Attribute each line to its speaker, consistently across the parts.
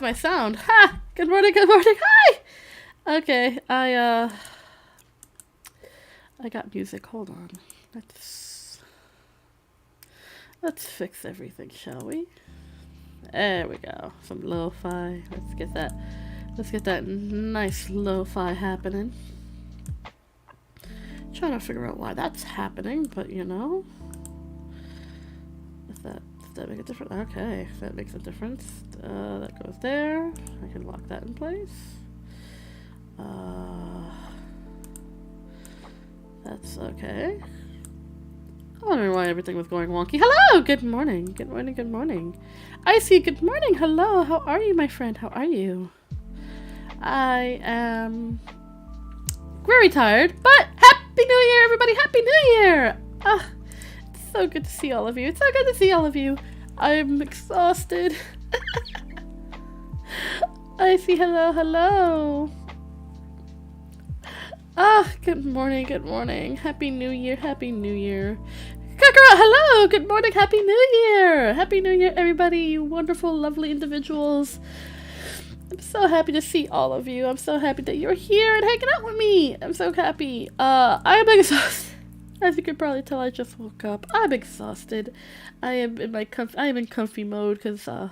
Speaker 1: where's my sound? Ha! Good morning, hi! Okay, I got music, hold on. Let's fix everything, shall we? There we go. Some lo-fi. Let's get that nice lo-fi happening. Trying to figure out why that's happening, but you know. Does that make a difference? Okay, that makes a difference. That goes there. I can lock that in place. That's okay. I wonder why everything was going wonky. Hello! Good morning. Good morning, good morning. Icy, good morning. Hello. How are you, my friend? How are you? I am very tired, but Happy New Year, everybody! Happy New Year! It's so good to see all of you. It's so good to see all of you. I'm exhausted. Icy, hello, hello. Good morning, good morning. Happy New Year, Happy New Year. Kakara, hello, good morning, Happy New Year. Happy New Year, everybody, you wonderful, lovely individuals. I'm so happy to see all of you. I'm so happy that you're here and hanging out with me. I'm so happy. I'm exhausted. As you can probably tell, I just woke up. I'm exhausted. I am in comfy mode because, my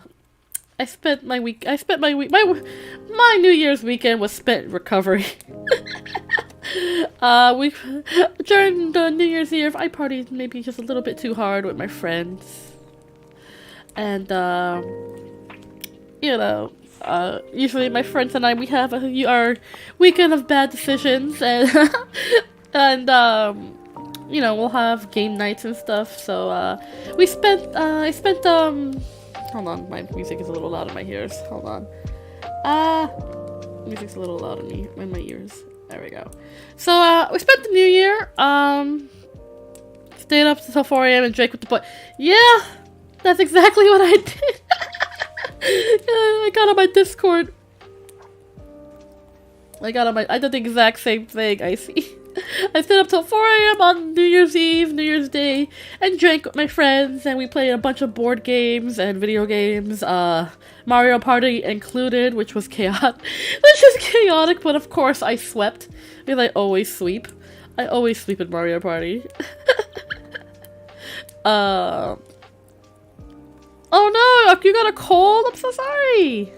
Speaker 1: New Year's weekend was spent recovering. During the New Year's Eve, I partied maybe just a little bit too hard with my friends. And, you know, usually my friends and I, we have our weekend of bad decisions, and, and, you know, we'll have game nights and stuff, so, I spent, hold on, my music is a little loud in my ears, hold on. Music's a little loud in my ears. There we go. So, we spent the New Year, stayed up until 4 a.m. and drank with the boy. Yeah! That's exactly what I did! I got on my Discord. I did the exact same thing, I see. I stayed up till 4 a.m. on New Year's Eve, New Year's Day, and drank with my friends, and we played a bunch of board games and video games, Mario Party included, which was chaotic, but of course I swept, because I always sweep. I always sleep in Mario Party. Oh no, you got a cold? I'm so sorry.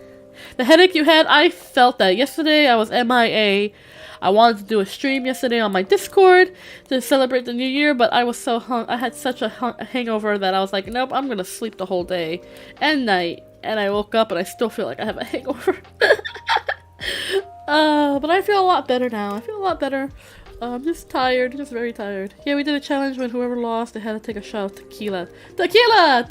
Speaker 1: The headache you had, I felt that. Yesterday I was MIA. I wanted to do a stream yesterday on my Discord to celebrate the new year, but I was so I had such a hangover that I was like, nope, I'm gonna sleep the whole day and night. And I woke up and I still feel like I have a hangover. But I feel a lot better now. I feel a lot better. I'm just tired, just very tired. Yeah, we did a challenge when whoever lost, they had to take a shot of tequila. Tequila!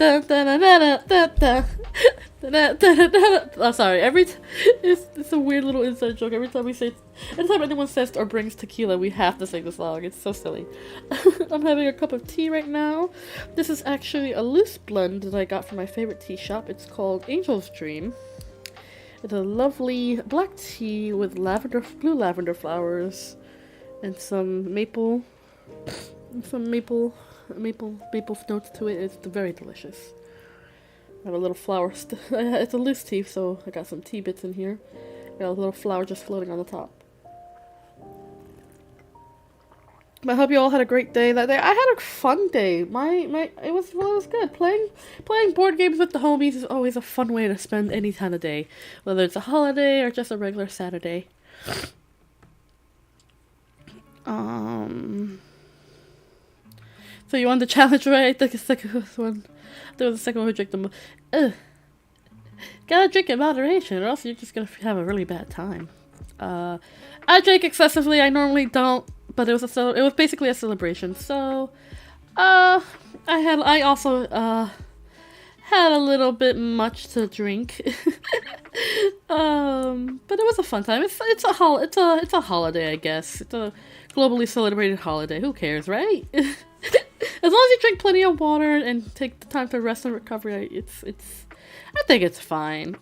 Speaker 1: Oh, sorry. It's a weird little inside joke. Anytime anyone says or brings tequila, we have to sing the song. It's so silly. I'm having a cup of tea right now. This is actually a loose blend that I got from my favorite tea shop. It's called Angel's Dream. It's a lovely black tea with blue lavender flowers. And some maple notes to it. It's very delicious. I have a little flower. It's a loose tea, so I got some tea bits in here. Got a little flower just floating on the top. But I hope you all had a great day that day. I had a fun day. It was good. Playing board games with the homies is always a fun way to spend any kind of day, whether it's a holiday or just a regular Saturday. So you won the challenge, right? I think the second one. There was the second one who drank the most. Gotta drink in moderation, or else you're just gonna have a really bad time. I drank excessively. I normally don't, but it was basically a celebration. So, I also had a little bit much to drink. But it was a fun time. It's a holiday, I guess. It's a globally celebrated holiday. Who cares, right? As long as you drink plenty of water and take the time to rest and recovery, I think it's fine.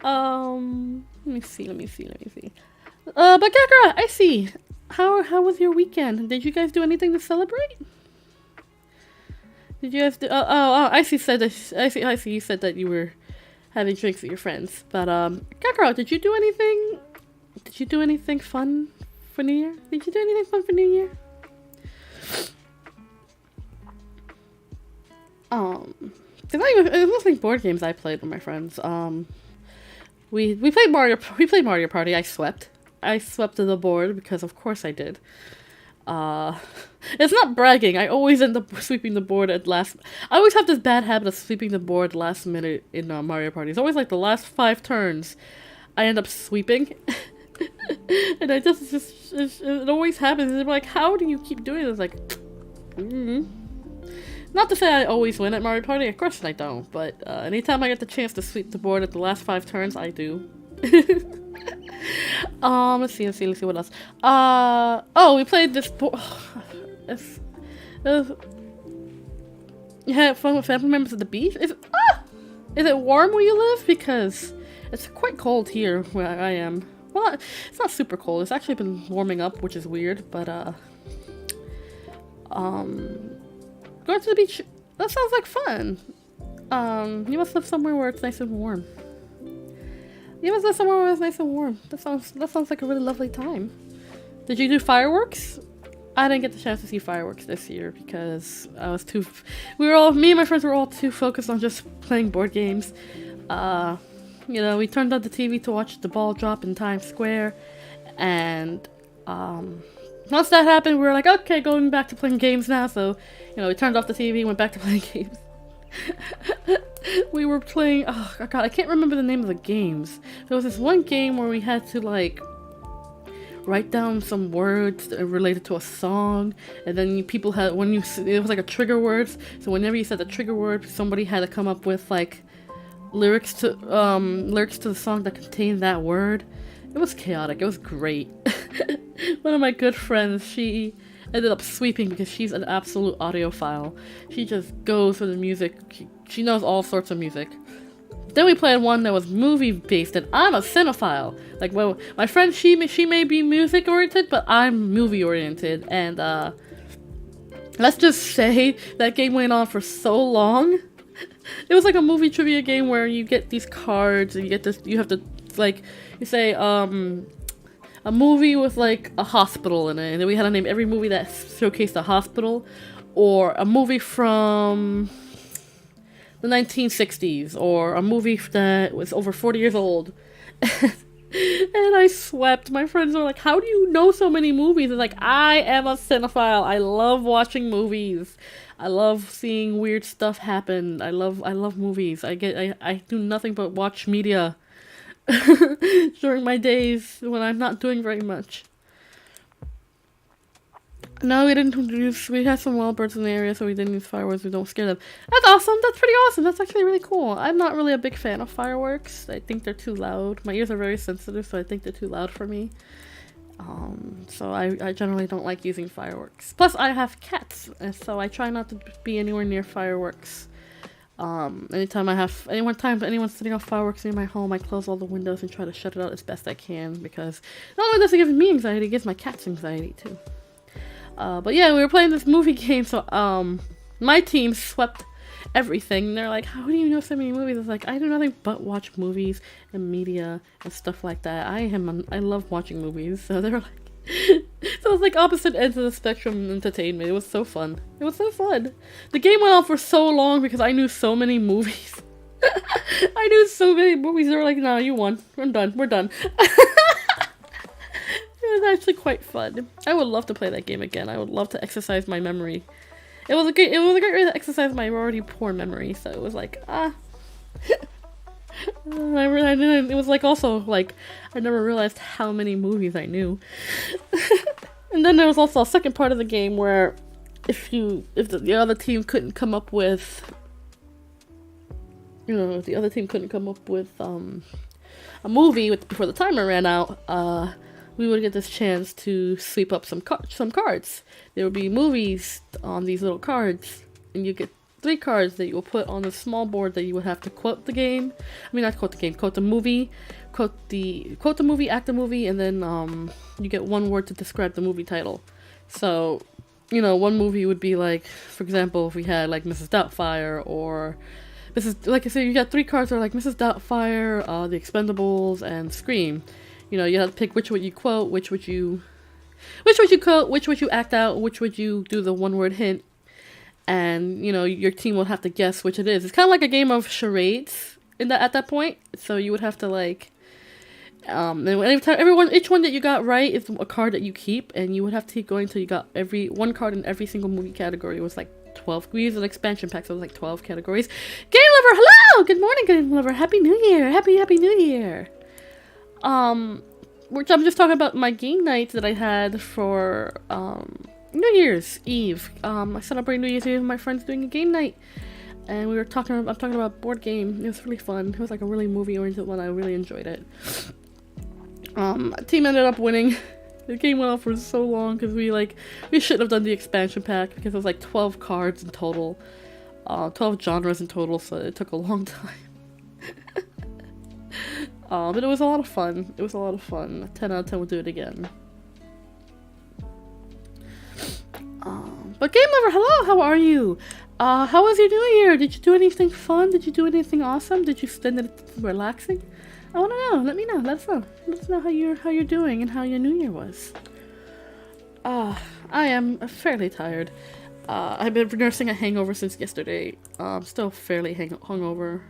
Speaker 1: Let me see. But Gakara, I see. How was your weekend? Did you guys do anything to celebrate? Did you guys do? I see. Said that. I see. You said that you were having drinks with your friends. But Kakaro, did you do anything? Did you do anything fun for New Year? Did you do anything fun for New Year? It was mostly board games I played with my friends. We played Mario. We played Mario Party. I swept. I swept to the board because of course I did. It's not bragging. I always end up sweeping the board at last. I always have this bad habit of sweeping the board last minute in Mario Party. It's always like the last 5 turns, I end up sweeping, and it always happens. And I'm like, how do you keep doing this? Like, not to say I always win at Mario Party. Of course I don't. But anytime I get the chance to sweep the board at the last 5 turns, I do. Let's see what else. We played this you had fun with family members at the beach? Is it warm where you live? Because it's quite cold here where I am. Well, it's not super cold. It's actually been warming up, which is weird, but going to the beach, that sounds like fun. You must live somewhere where it's nice and warm. You must live somewhere where it's nice and warm. That sounds like a really lovely time. Did you do fireworks? I didn't get the chance to see fireworks this year because I was me and my friends were all too focused on just playing board games. We turned on the TV to watch the ball drop in Times Square, and once that happened, we were like, okay, going back to playing games now. So, we turned off the TV, went back to playing games. We were playing, oh god, I can't remember the name of the games. There was this one game where we had to write down some words related to a song, and then it was like a trigger words. So whenever you said the trigger word, somebody had to come up with lyrics to the song that contained that word. It was chaotic. It was great. One of my good friends, she ended up sweeping because she's an absolute audiophile. She just goes for the music. She knows all sorts of music. Then we played one that was movie based, and I'm a cinephile. My friend, she may be music oriented, but I'm movie oriented. And let's just say that game went on for so long. It was like a movie trivia game where you get these cards and you have to you say a movie with a hospital in it, and then we had to name every movie that showcased a hospital, or a movie from the 1960s, or a movie that was over 40 years old. And I swept. My friends were like, how do you know so many movies? It's like, I am a cinephile. I love watching movies. I love seeing weird stuff happen. I love movies. I do nothing but watch media during my days when I'm not doing very much. No, we had some wild birds in the area, so we didn't use fireworks. We don't scare them. That's awesome. That's pretty awesome. That's actually really cool. I'm not really a big fan of fireworks. I think they're too loud. My ears are very sensitive, so I think they're too loud for me. So I generally don't like using fireworks. Plus, I have cats, and so I try not to be anywhere near fireworks. Anytime anyone's setting off fireworks near my home, I close all the windows and try to shut it out as best I can, because not only does it give me anxiety, it gives my cats anxiety too. But yeah, we were playing this movie game, so my team swept everything. They're like, how do you know so many movies? I was like, I do nothing but watch movies and media and stuff like that. I love watching movies. So they were like, so it was opposite ends of the spectrum in entertainment. It was so fun. It was so fun. The game went on for so long because I knew so many movies. I knew so many movies. They were like, no, you won. We're done. It was actually quite fun. I would love to play that game again. I would love to exercise my memory. It was a great way to exercise my already poor memory. So it was like, it was also I never realized how many movies I knew. And then there was also a second part of the game where if the other team couldn't come up with a movie before the timer ran out, we would get this chance to sweep up some cards. There would be movies on these little cards, and you get 3 cards that you will put on a small board that you would have to quote the game. I mean, not quote the game, quote the movie, quote the movie, act the movie, and then you get 1 word to describe the movie title. So you know, one movie would be like, for example, if we had like Mrs. Doubtfire or Mrs. Like I said, you got 3 cards that are like Mrs. Doubtfire, The Expendables, and Scream. You know, you have to pick which would you quote, which would you quote, which would you act out, which would you do the one-word hint, and you know your team will have to guess which it is. It's kind of like a game of charades at that point. So you would have to like, and each one that you got right is a card that you keep, and you would have to keep going until you got one card in every single movie category. It was like 12. We used an expansion pack, so it was like 12 categories. Game Lover, hello! Good morning, Game Lover. Happy New Year! Happy New Year! Which I'm just talking about my game night that I had for, New Year's Eve. I celebrated New Year's Eve with my friends doing a game night. And I'm talking about board game. It was really fun. It was like a really movie-oriented one. I really enjoyed it. Team ended up winning. The game went on for so long because we shouldn't have done the expansion pack because it was like 12 cards in total. 12 genres in total, so it took a long time. But it was a lot of fun. 10 out of 10 would do it again. But Game Lover, hello, how are you? How was your New Year? Did you do anything fun? Did you do anything awesome? Did you spend it relaxing? I want to know. Let me know. Let us know how you're doing and how your New Year was. I am fairly tired. I've been nursing a hangover since yesterday. Still fairly hungover.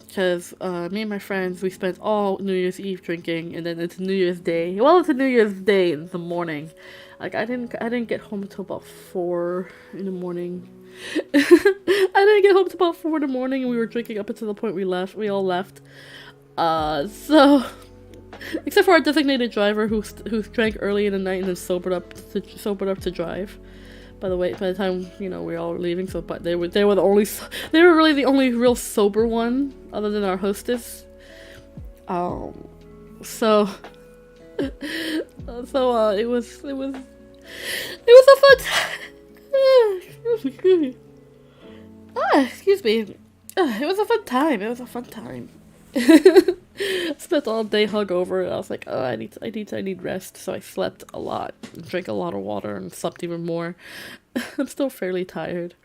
Speaker 1: Because me and my friends, we spent all New Year's Eve drinking, and then it's New Year's Day. Well, it's a New Year's Day in the morning. Like I didn't get home until about 4 in the morning. I didn't get home until about 4 in the morning, and we were drinking up until the point we all left. So except for our designated driver who drank early in the night and then sobered up to drive. By the time we were all leaving, but they were really the only real sober one other than our hostess. So it was a fun time. Excuse me. It was a fun time. Spent all day hungover. I was like, oh, I need rest. So I slept a lot, drank a lot of water, and slept even more. I'm still fairly tired.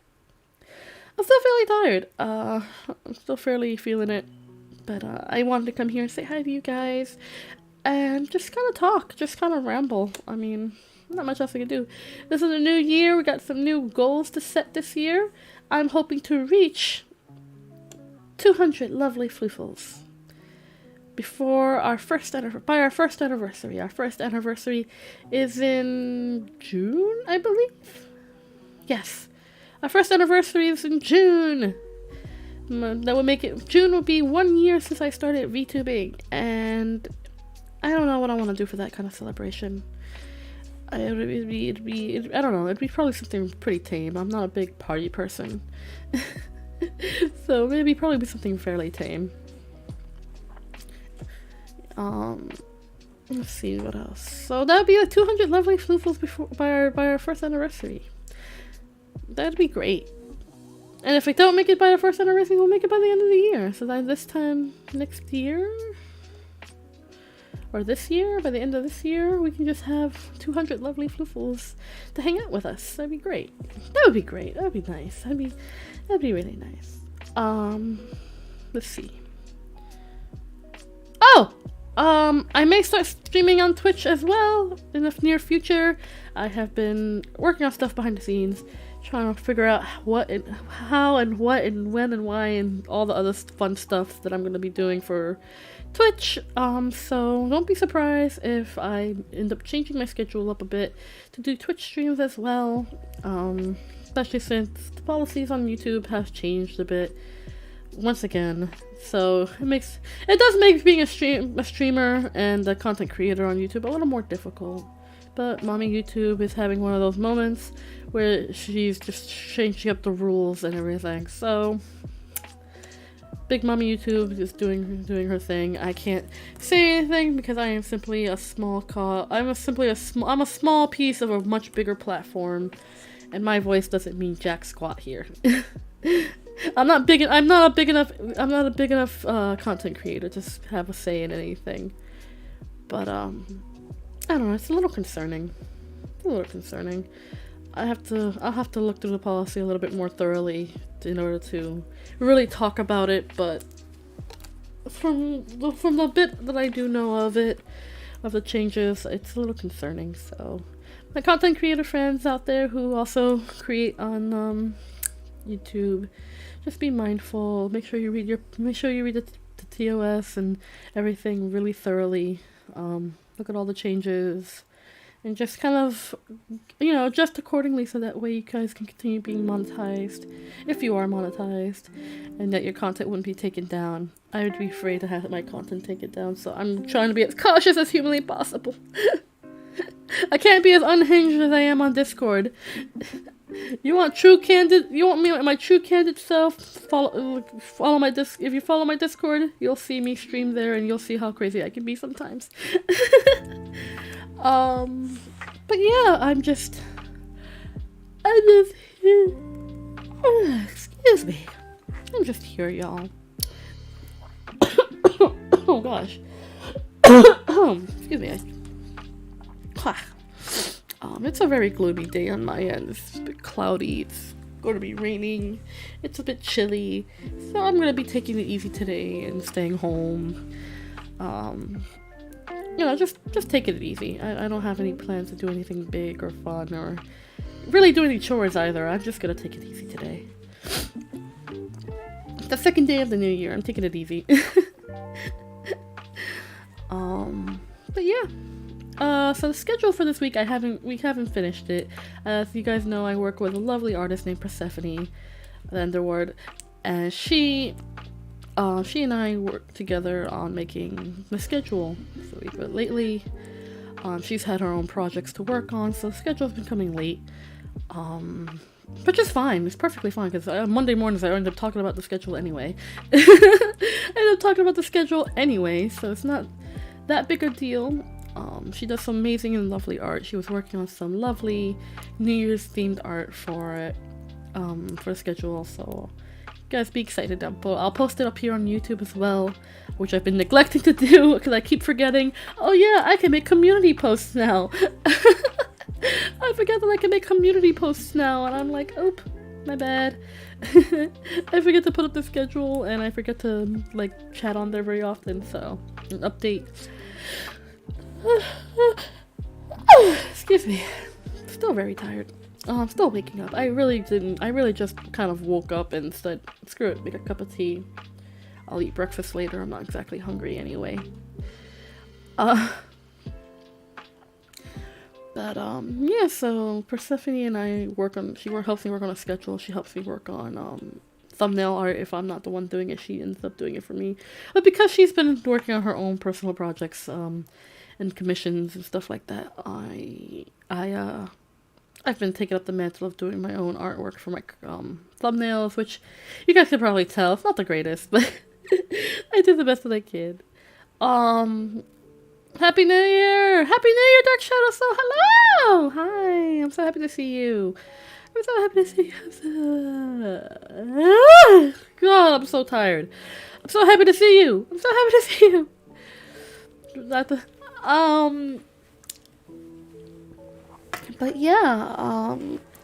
Speaker 1: I'm still fairly feeling it. But I wanted to come here and say hi to you guys, and just kind of talk, just kind of ramble. I mean, not much else I can do. This is a new year. We got some new goals to set this year. I'm hoping to reach 200 lovely Floofles before our first anniversary. Our first anniversary is in June, I believe. Yes, our first anniversary is in June. That would make it. June will be 1 year since I started VTubing, and I don't know what I want to do for that kind of celebration. I don't know. It'd be probably something pretty tame. I'm not a big party person. So maybe probably be something fairly tame. Let's see what else. So that'd be like 200 lovely Floofles by our first anniversary. That'd be great. And if we don't make it by our first anniversary, we'll make it by the end of the year. So that this time next year, or this year, by the end of this year, we can just have 200 lovely Floofles to hang out with us. That'd be great. That would be great. That would be nice. That'd be really nice. Let's see. Oh! I may start streaming on Twitch as well in the near future. I have been working on stuff behind the scenes, trying to figure out how and what and when and why and all the other fun stuff that I'm going to be doing for Twitch. So don't be surprised if I end up changing my schedule up a bit to do Twitch streams as well. Especially since the policies on YouTube have changed a bit once again. So it does make being a streamer and a content creator on YouTube a little more difficult. But Mommy YouTube is having one of those moments where she's just changing up the rules and everything. So Big Mommy YouTube is doing her thing. I can't say anything because I am simply a small I'm a small piece of a much bigger platform, and my voice doesn't mean jack squat here. I'm not a big enough content creator to have a say in anything. But I don't know, it's a little concerning. It's a little concerning. I'll have to look through the policy a little bit more thoroughly in order to really talk about it, but from the bit that I do know of it, of the changes, it's a little concerning. So my content creator friends out there who also create on YouTube, just be mindful. Make sure you read the TOS and everything really thoroughly. Look at all the changes and just kind of, adjust accordingly so that way you guys can continue being monetized, if you are monetized, and that your content wouldn't be taken down. I would be afraid to have my content taken down, so I'm trying to be as cautious as humanly possible. I can't be as unhinged as I am on Discord. You want me my true candid self? Follow my if you follow my Discord, you'll see me stream there, and you'll see how crazy I can be sometimes. But yeah, I'm just excuse me. I'm just here, y'all. Oh gosh. Excuse me. It's a very gloomy day on my end. It's a bit cloudy. It's going to be raining. It's a bit chilly. So I'm going to be taking it easy today and staying home. Just taking it easy. I don't have any plans to do anything big or fun or really do any chores either. I'm just going to take it easy today. The second day of the new year. I'm taking it easy. But yeah. So the schedule for this week, we haven't finished it. As you guys know, I work with a lovely artist named Persephone, the Underward, and she and I work together on making the schedule for the week. But lately, she's had her own projects to work on, so the schedule's been coming late. Which is fine. It's perfectly fine, because Monday mornings I end up talking about the schedule anyway. I end up talking about the schedule anyway, so it's not that big a deal. She does some amazing and lovely art. She was working on some lovely New Year's themed art for the schedule, so you guys be excited. I'll post it up here on YouTube as well, which I've been neglecting to do because I keep forgetting. Oh yeah, I can make community posts now. I forget that I can make community posts now, and I'm like, oop, my bad. I forget to put up the schedule, and I forget to chat on there very often, so an update. Excuse me. Still very tired. I'm still waking up. I really just kind of woke up and said, screw it, make a cup of tea. I'll eat breakfast later. I'm not exactly hungry anyway. Yeah, so Persephone and I helps me work on a schedule. She helps me work on thumbnail art. If I'm not the one doing it, she ends up doing it for me. But because she's been working on her own personal projects, and commissions and stuff like that, I've been taking up the mantle of doing my own artwork for my thumbnails, which you guys can probably tell it's not the greatest, but I do the best that I can. Happy New Year! Happy New Year, Dark Shadow! So hello! Hi! I'm so happy to see you. I'm so happy to see you. God, I'm so tired. I'm so happy to see you. I'm so happy to see you. But yeah,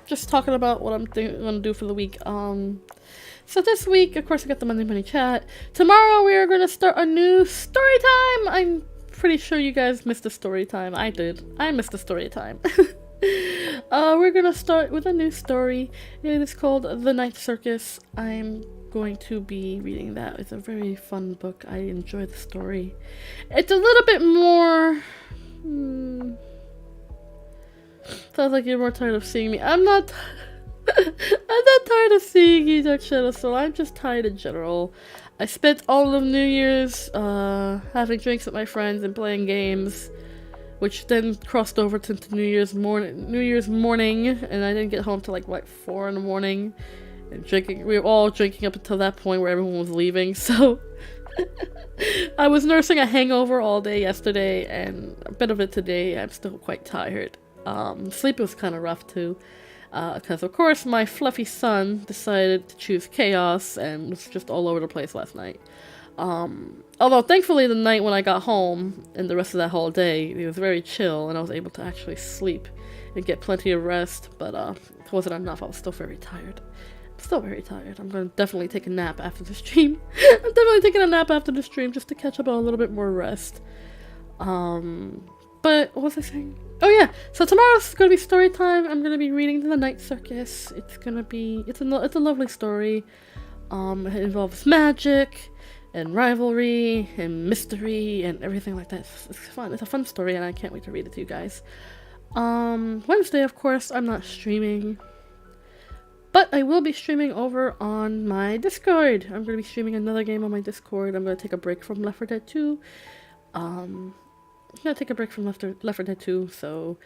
Speaker 1: just talking about what I'm gonna do for the week. So this week, of course, we got the Monday chat. Tomorrow we are gonna start a new story time. I'm pretty sure you guys missed the story time. I did. I missed the story time. We're gonna start with a new story. It is called The Night Circus. I'm going to be reading that. It's a very fun book. I enjoy the story. It's a little bit more... Sounds like you're more tired of seeing me. I'm not tired of seeing you, Dark Shadow Soul. I'm just tired in general. I spent all of New Year's having drinks with my friends and playing games, which then crossed over to New Year's morning, and I didn't get home till 4 in the morning. And drinking, we were all drinking up until that point where everyone was leaving, so I was nursing a hangover all day yesterday and a bit of it today. I'm still quite tired. Sleep was kind of rough too, because of course my fluffy son decided to choose chaos and was just all over the place last night. Although thankfully the night when I got home and the rest of that whole day, it was very chill and I was able to actually sleep and get plenty of rest, but it wasn't enough. I was still very tired. I'm still very tired. I'm going to definitely take a nap after the stream. I'm definitely taking a nap after the stream just to catch up on a little bit more rest. But what was I saying? Oh yeah, so tomorrow's going to be story time. I'm going to be reading The Night Circus. It's going to be, it's a lovely story. It involves magic and rivalry and mystery and everything like that. It's fun. It's a fun story and I can't wait to read it to you guys. Wednesday, of course, I'm not streaming, but I will be streaming over on my Discord. I'm going to be streaming another game on my Discord. I'm going to take a break from Left 4 Dead 2. I'm going to take a break from Left 4 Dead 2, so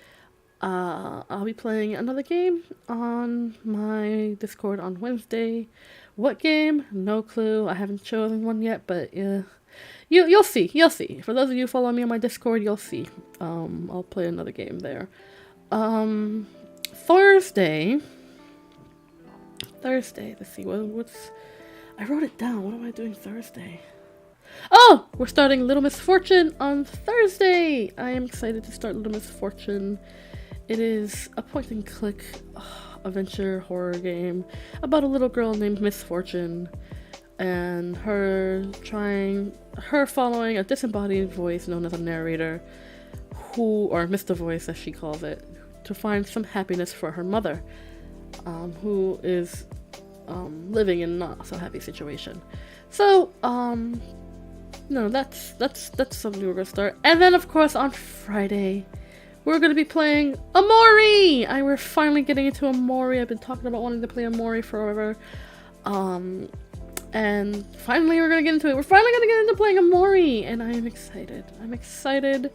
Speaker 1: I'll be playing another game on my Discord on Wednesday. What game? No clue. I haven't chosen one yet, but you'll see. You'll see. For those of you who follow me on my Discord, you'll see. I'll play another game there. Thursday. Let's see. What's? I wrote it down. What am I doing Thursday? Oh, we're starting Little Miss Fortune on Thursday. I am excited to start Little Miss Fortune. It is a point-and-click adventure horror game about a little girl named Miss Fortune and her following a disembodied voice known as a narrator, or Mr. Voice as she calls it, to find some happiness for her mother, who is living in not so happy situation. So, no, that's something we're gonna start. And then of course on Friday, we're going to be playing Amori! We're finally getting into Amori. I've been talking about wanting to play Amori forever. And finally we're going to get into it. We're finally going to get into playing Amori! And I am excited. I'm excited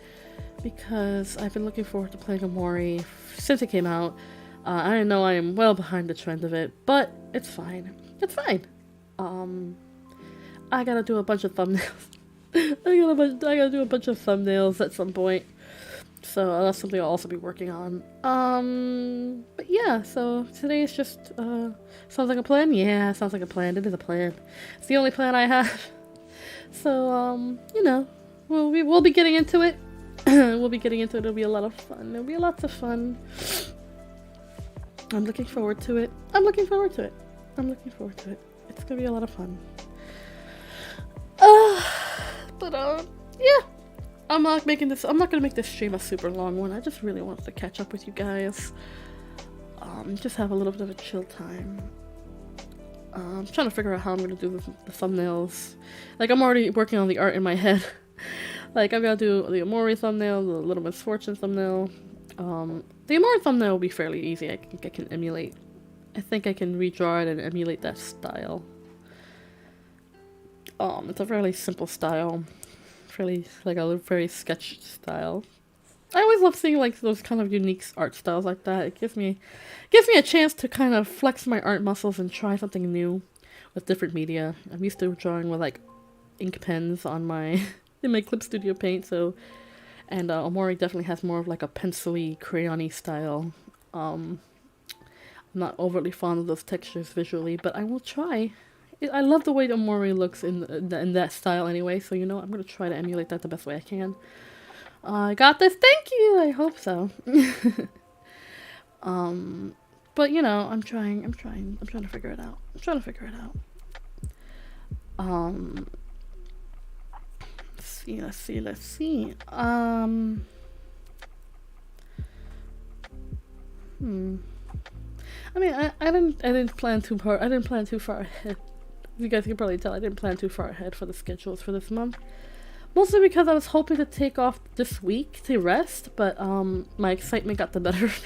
Speaker 1: because I've been looking forward to playing Amori since it came out. I know I am well behind the trend of it, but it's fine. It's fine. I gotta do a bunch of thumbnails. I gotta do a bunch of thumbnails at some point. So that's something I'll also be working on. But yeah, so today is just, sounds like a plan? Yeah, sounds like a plan. It is a plan. It's the only plan I have. So, you know, we'll be getting into it. We'll be getting into it. It'll be a lot of fun. It'll be lots of fun. I'm looking forward to it. It's gonna be a lot of fun. Yeah. I'm not gonna make this stream a super long one. I just really wanted to catch up with you guys. Just have a little bit of a chill time. I'm trying to figure out how I'm gonna do the thumbnails. Like, I'm already working on the art in my head. Like, I'm gonna do the Amori thumbnail, the Little Miss Fortune thumbnail. The Amori thumbnail will be fairly easy. I think I can emulate. I think I can redraw it and emulate that style. It's a fairly simple style. Very sketch style. I always love seeing like those kind of unique art styles like that. It gives me a chance to kind of flex my art muscles and try something new with different media. I'm used to drawing with like ink pens on my in my Clip Studio Paint, and Amori definitely has more of like a pencil-y, crayon-y style. I'm not overly fond of those textures visually, but I will try. I love the way Amori looks in that style anyway, so you know, I'm gonna try to emulate that the best way I can. I got this, thank you! I hope so. But you know, I'm trying to figure it out. Let's see. I mean, I didn't plan too far ahead. You guys can probably tell I didn't plan too far ahead for the schedules for this month. Mostly because I was hoping to take off this week to rest, but my excitement got the better of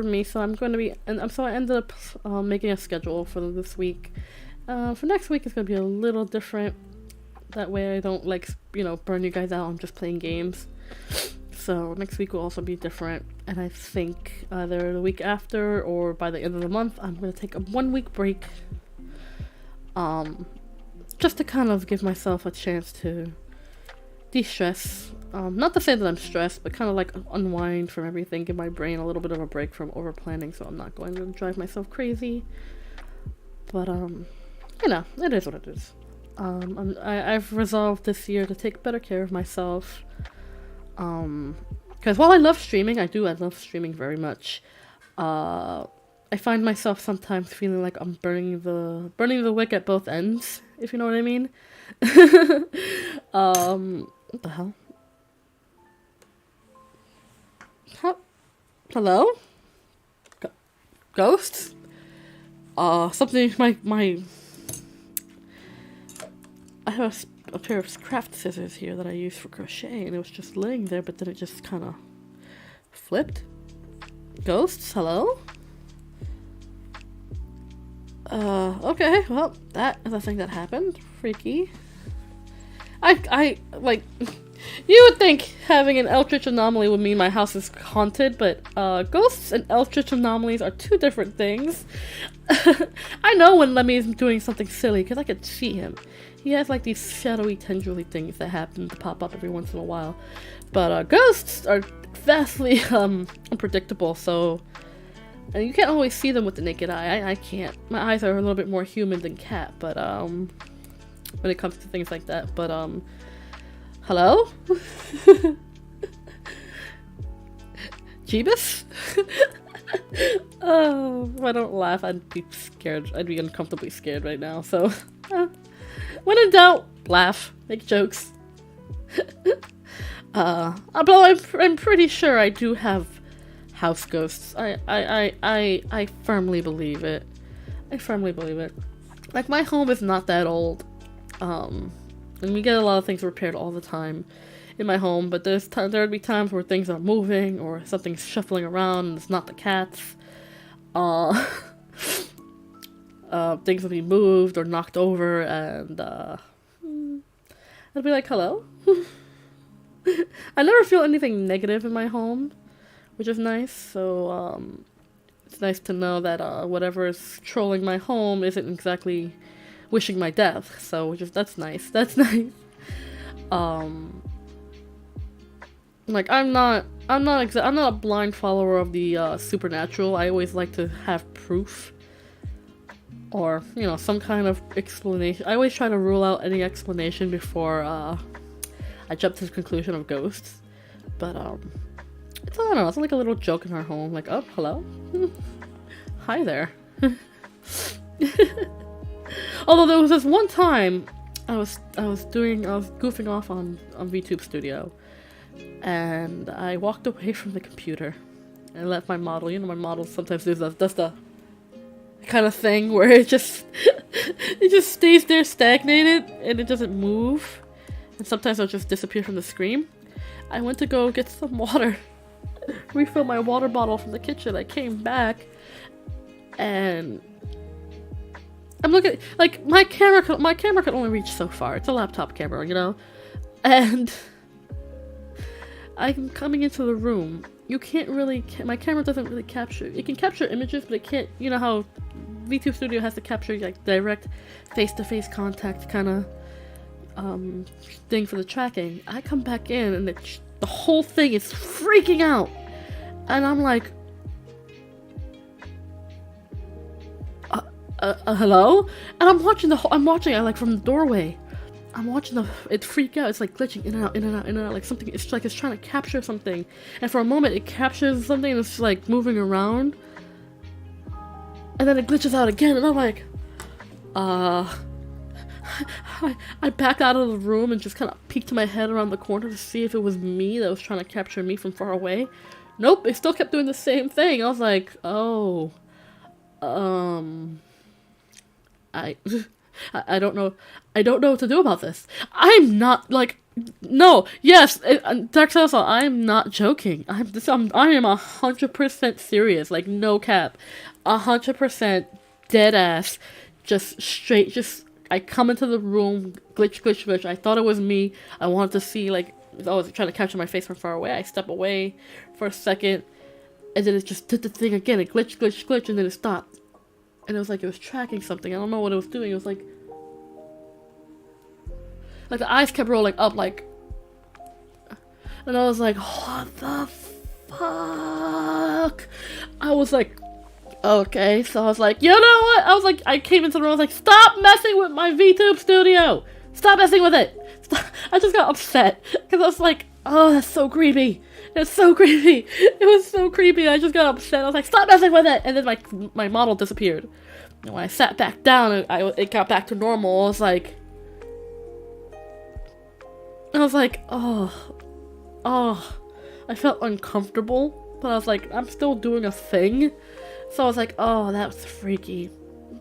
Speaker 1: me. So I'm going to be, so I ended up making a schedule for this week. For next week, it's going to be a little different. That way I don't burn you guys out on just playing games. So next week will also be different, and I think either the week after or by the end of the month, I'm going to take a 1 week break, just to kind of give myself a chance to de-stress. Not to say that I'm stressed, but kind of like unwind from everything, give my brain a little bit of a break from over planning, so I'm not going to drive myself crazy. But you know, it is what it is. I've resolved this year to take better care of myself. Because while I love streaming, I love streaming very much. I find myself sometimes feeling like I'm burning the wick at both ends, if you know what I mean. What the hell? Hello? Ghosts? Something, I have a pair of craft scissors here that I use for crochet, and it was just laying there, but then it just kind of flipped. Ghosts? Hello? Okay, well, that is a thing that happened. Freaky. I like, you would think having an eldritch anomaly would mean my house is haunted, but, ghosts and eldritch anomalies are two different things. I know when Lemmy is doing something silly, because I could see him. He has, like, these shadowy, tendrily things that happen to pop up every once in a while. But, ghosts are vastly, unpredictable, so... And you can't always see them with the naked eye. I can't. My eyes are a little bit more human than cat, but, when it comes to things like that. But, hello? Jeebus? Oh, if I don't laugh, I'd be scared. I'd be uncomfortably scared right now, so... when in doubt, laugh. Make jokes. Although I'm pretty sure I do have house ghosts. I firmly believe it. I firmly believe it. Like, my home is not that old. And we get a lot of things repaired all the time in my home, but there would be times where things are moving or something's shuffling around and it's not the cats. Things will be moved or knocked over, and I'd be like, hello? I never feel anything negative in my home, which is nice, so it's nice to know that whatever is trolling my home isn't exactly wishing my death, so that's nice. That's nice. Like, I'm not a blind follower of the supernatural. I always like to have proof, or, you know, some kind of explanation. I always try to rule out any explanation before I jump to the conclusion of ghosts. But it's, I don't know, it's like a little joke in our home, like, oh, hello? Hi there. Although there was this one time I was goofing off on VTube Studio, and I walked away from the computer and let my model, you know, my model sometimes does the kind of thing where it just stays there stagnated and it doesn't move, and sometimes it'll just disappear from the screen. I went to go get some water, refill my water bottle from the kitchen. I came back and I'm looking, like, my camera could only reach so far. It's a laptop camera, you know? And I'm coming into the room. You can't really, my camera doesn't really capture, it can capture images, but it can't, you know how VTube Studio has to capture, like, direct face-to-face contact kind of thing for the tracking. I come back in and the whole thing is freaking out. And I'm like, hello? And I'm watching it like from the doorway. I'm watching it freak out. It's like glitching in and out, in and out, in and out, like something, it's like it's trying to capture something. And for a moment it captures something and it's like moving around. And then it glitches out again and I'm like, I backed out of the room and just kind of peeked my head around the corner to see if it was me that was trying to capture me from far away. Nope, it still kept doing the same thing. I was like, oh, I don't know. I don't know what to do about this. I'm not, like, no, yes, Dark Salsa, I am not joking. I am 100% serious, like, no cap. 100% dead ass, just straight, I come into the room, glitch. I thought it was me. I wanted to see, like, I was trying to capture my face from far away. I step away for a second, and then it just did the thing again. It glitch, and then it stopped. And it was like it was tracking something. I don't know what it was doing. It was like the eyes kept rolling up, like, and I was like, what the fuck? I was like, Okay, so I was like, you know what? I was like, I came into the room, I was like, stop messing with my VTube studio! Stop messing with it! Stop. I just got upset, because I was like, oh, that's so creepy. It's so creepy. It was so creepy. I just got upset. I was like, stop messing with it! And then my model disappeared. And when I sat back down, it got back to normal. I was like, oh. I felt uncomfortable, but I was like, I'm still doing a thing. So I was like, oh, that was freaky.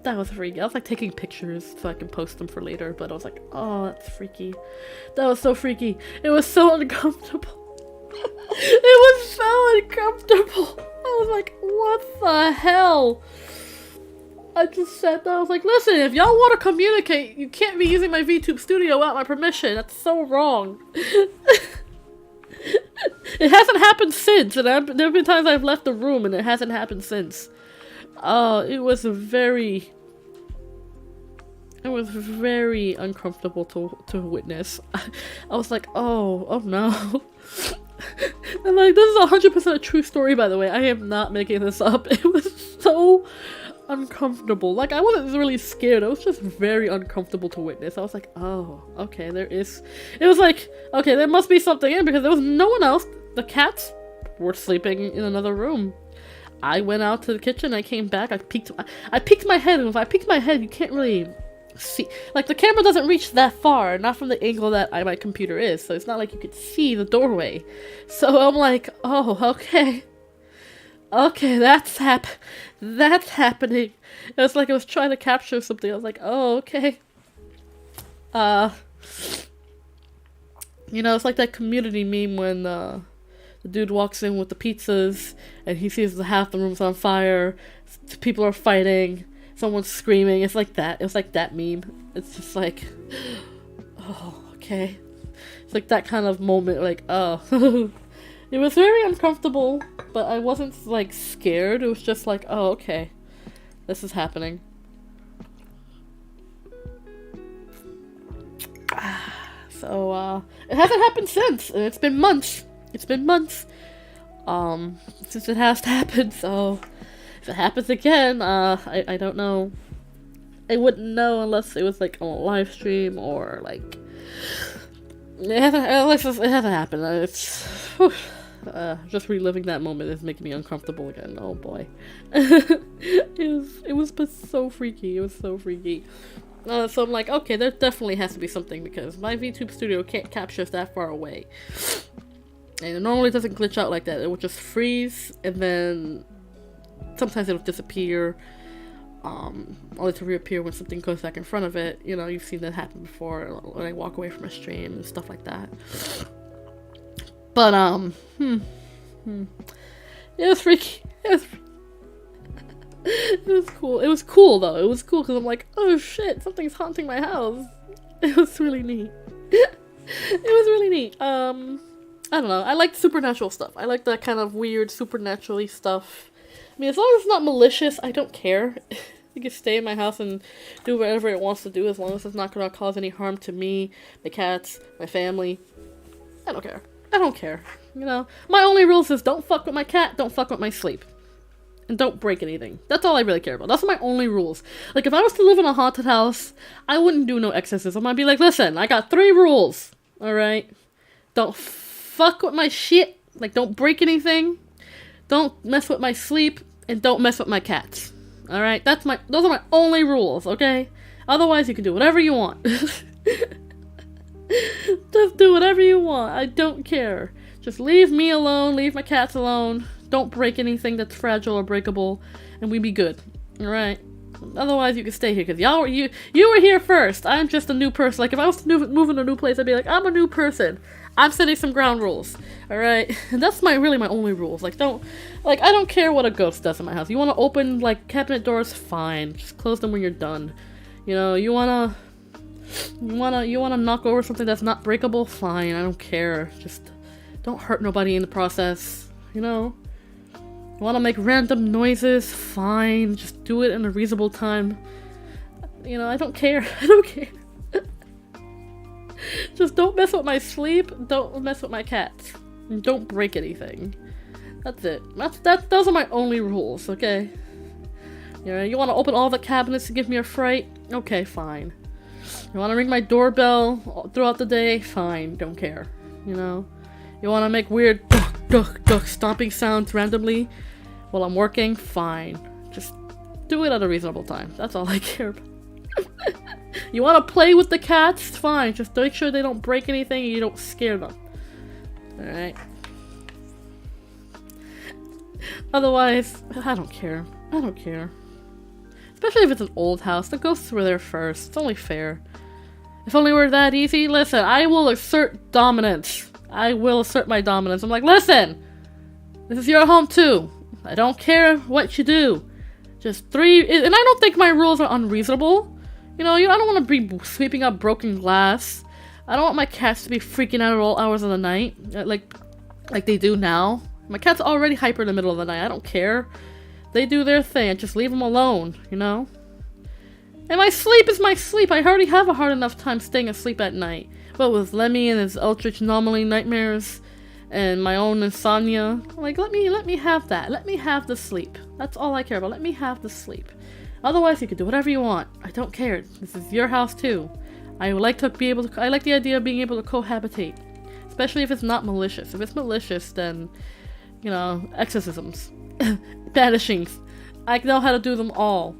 Speaker 1: That was freaky. I was like taking pictures so I can post them for later, but I was like, oh, that's freaky. That was so freaky. It was so uncomfortable. It was so uncomfortable. I was like, what the hell? I just sat there. I was like, listen, if y'all want to communicate, you can't be using my VTube studio without my permission. That's so wrong. It hasn't happened since, and there have been times I've left the room and it hasn't happened since. Oh, it was very uncomfortable to witness. I was like, oh no. I'm like, this is 100% a true story, by the way. I am not making this up. It was so uncomfortable. Like, I wasn't really scared. I was just very uncomfortable to witness. I was like, oh, okay, it was like, okay, there must be something in, because there was no one else. The cats were sleeping in another room. I went out to the kitchen, I came back, I peeked my head, and if I peeked my head, you can't really see, like, the camera doesn't reach that far, not from the angle that my computer is, so it's not like you could see the doorway. So I'm like, oh, okay, that's happening. It was like I was trying to capture something. I was like, oh, okay. You know, it's like that Community meme when the dude walks in with the pizzas and he sees half the room's on fire, people are fighting, someone's screaming. It's like that. It was like that meme. It's just like, oh, okay. It's like that kind of moment, like, oh. It was very uncomfortable, but I wasn't, like, scared. It was just like, oh, okay. This is happening. So, it hasn't happened since, and it's been months. It's been months, since it has happened, so if it happens again, I don't know. I wouldn't know unless it was, like, on a live stream, or, like, it hasn't happened. It's, just reliving that moment is making me uncomfortable again. Oh boy. It was so freaky. It was so freaky. So I'm like, okay, there definitely has to be something, because my VTube studio can't capture us that far away. And it normally doesn't glitch out like that. It will just freeze, and then sometimes it'll disappear, only to reappear when something goes back in front of it. You know, you've seen that happen before when I walk away from a stream and stuff like that. But, it was freaky. It was cool. It was cool, though. It was cool, because I'm like, oh shit, something's haunting my house. It was really neat. It was really neat. I don't know. I like supernatural stuff. I like that kind of weird, supernaturally stuff. I mean, as long as it's not malicious, I don't care. You can stay in my house and do whatever it wants to do, as long as it's not going to cause any harm to me, my cats, my family. I don't care. I don't care. You know? My only rules is don't fuck with my cat, don't fuck with my sleep. And don't break anything. That's all I really care about. That's my only rules. Like, if I was to live in a haunted house, I wouldn't do no exorcism. I'd be like, listen, I got 3 rules. Alright? Don't fuck with my shit. Like, don't break anything. Don't mess with my sleep. And don't mess with my cats. Alright? Those are my only rules, okay? Otherwise, you can do whatever you want. Just do whatever you want. I don't care. Just leave me alone. Leave my cats alone. Don't break anything that's fragile or breakable, and we be good. Alright? Otherwise, you can stay here, because you were here first. I'm just a new person. Like, if I was to move in a new place, I'd be like, I'm a new person. I'm setting some ground rules. Alright? And that's really my only rules. Like, I don't care what a ghost does in my house. You want to open, like, cabinet doors? Fine. Just close them when you're done. You know, you wanna knock over something that's not breakable? Fine. I don't care. Just don't hurt nobody in the process. You know? You want to make random noises? Fine. Just do it in a reasonable time. You know, I don't care. I don't care. Just don't mess with my sleep. Don't mess with my cats. And don't break anything. That's it. Those are my only rules, okay? You want to open all the cabinets to give me a fright? Okay, fine. You want to ring my doorbell throughout the day? Fine, don't care. You know? You want to make weird duck stomping sounds randomly while I'm working? Fine. Just do it at a reasonable time. That's all I care about. You want to play with the cats? Fine. Just make sure they don't break anything and you don't scare them. Alright? Otherwise, I don't care. I don't care. Especially if it's an old house. The ghosts were there first. It's only fair. If only we're that easy. Listen, I will assert dominance. I will assert my dominance. I'm like, listen! This is your home too. I don't care what you do. Just 3... And I don't think my rules are unreasonable. You know, I don't want to be sweeping up broken glass. I don't want my cats to be freaking out at all hours of the night. Like they do now. My cat's already hyper in the middle of the night. I don't care. They do their thing. I just leave them alone, you know? And my sleep is my sleep. I already have a hard enough time staying asleep at night. But with Lemmy and his Eldritch Anomaly nightmares and my own insomnia, like, let me have that. Let me have the sleep. That's all I care about. Let me have the sleep. Otherwise, you can do whatever you want. I don't care. This is your house too. I like the idea of being able to cohabitate. Especially if it's not malicious. If it's malicious, then, you know, exorcisms. Banishings. I know how to do them all.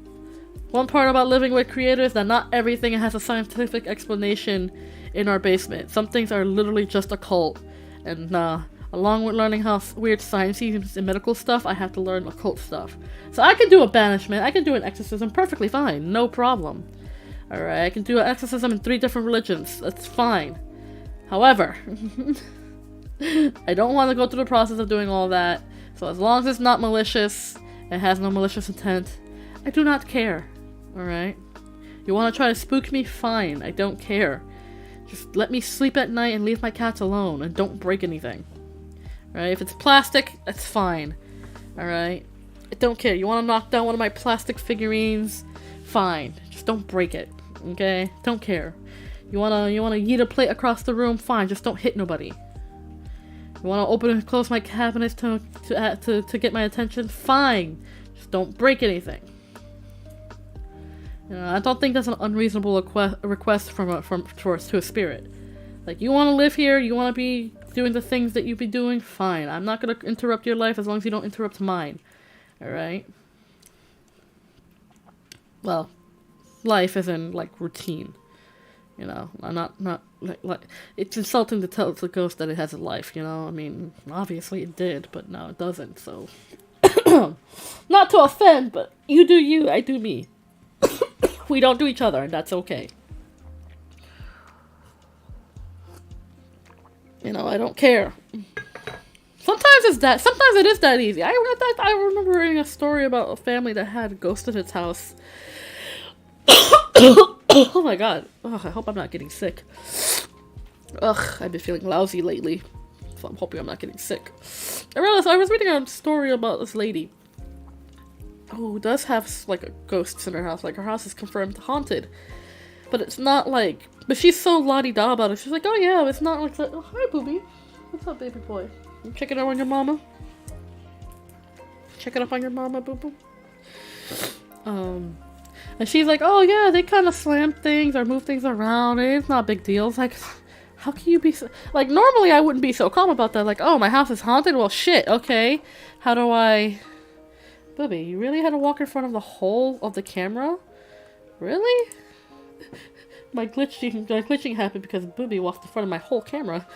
Speaker 1: One part about living with creators is that not everything has a scientific explanation in our basement. Some things are literally just occult. And along with learning how weird science is and medical stuff, I have to learn occult stuff. So I can do a banishment, I can do an exorcism perfectly fine, no problem. Alright, I can do an exorcism in 3 different religions, that's fine. However, I don't want to go through the process of doing all that, so as long as it's not malicious, it has no malicious intent, I do not care. Alright? You want to try to spook me? Fine, I don't care. Just let me sleep at night and leave my cats alone, and don't break anything. Alright, if it's plastic, that's fine. Alright? I don't care. You want to knock down one of my plastic figurines? Fine. Just don't break it. Okay? Don't care. You wanna yeet a plate across the room? Fine. Just don't hit nobody. You wanna open and close my cabinets to get my attention? Fine. Just don't break anything. You know, I don't think that's an unreasonable request to a spirit. Like, you want to live here, you want to be doing the things that you've been doing, fine. I'm not going to interrupt your life as long as you don't interrupt mine. Alright? Well, life is in, like, routine. You know, I'm not like, it's insulting to tell the ghost that it has a life, you know? I mean, obviously it did, but now it doesn't, so... Not to offend, but you do you, I do me. We don't do each other, and that's okay. You know, I don't care. Sometimes it is that easy. I remember reading a story about a family that had a ghost in its house. Oh my god. Ugh, I hope I'm not getting sick. Ugh, I've been feeling lousy lately. So I'm hoping I'm not getting sick. I was reading a story about this lady who does have, like, ghosts in her house. Like, her house is confirmed haunted. But it's not, like... But she's so la-di-da about it. She's like, oh yeah, it's not like that. Oh, hi, booby. What's up, baby boy? You checking up on your mama? Checking up on your mama, boo-boo? And she's like, oh yeah, they kind of slam things or move things around. It's not a big deal. It's like, how can you be so... Like, normally I wouldn't be so calm about that. Like, oh, my house is haunted? Well, shit, okay. How do I... Booby, you really had to walk in front of the whole of the camera? Really? My glitching happened because Booby walked in front of my whole camera.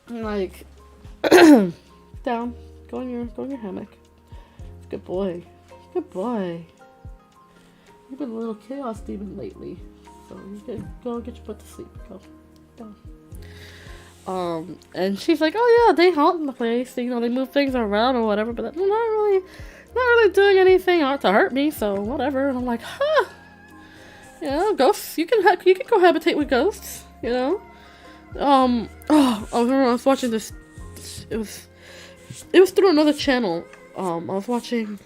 Speaker 1: Like, down. Go in your hammock. Good boy. Good boy. You've been a little chaos demon lately. So you can go get your butt to sleep. Go. Down. And she's like, oh yeah, they haunt the place. You know, they move things around or whatever, but they're not really doing anything to hurt me, so whatever. And I'm like, huh. You know, ghosts, you can cohabitate with ghosts, you know? I was watching this, it was through another channel. I was watching,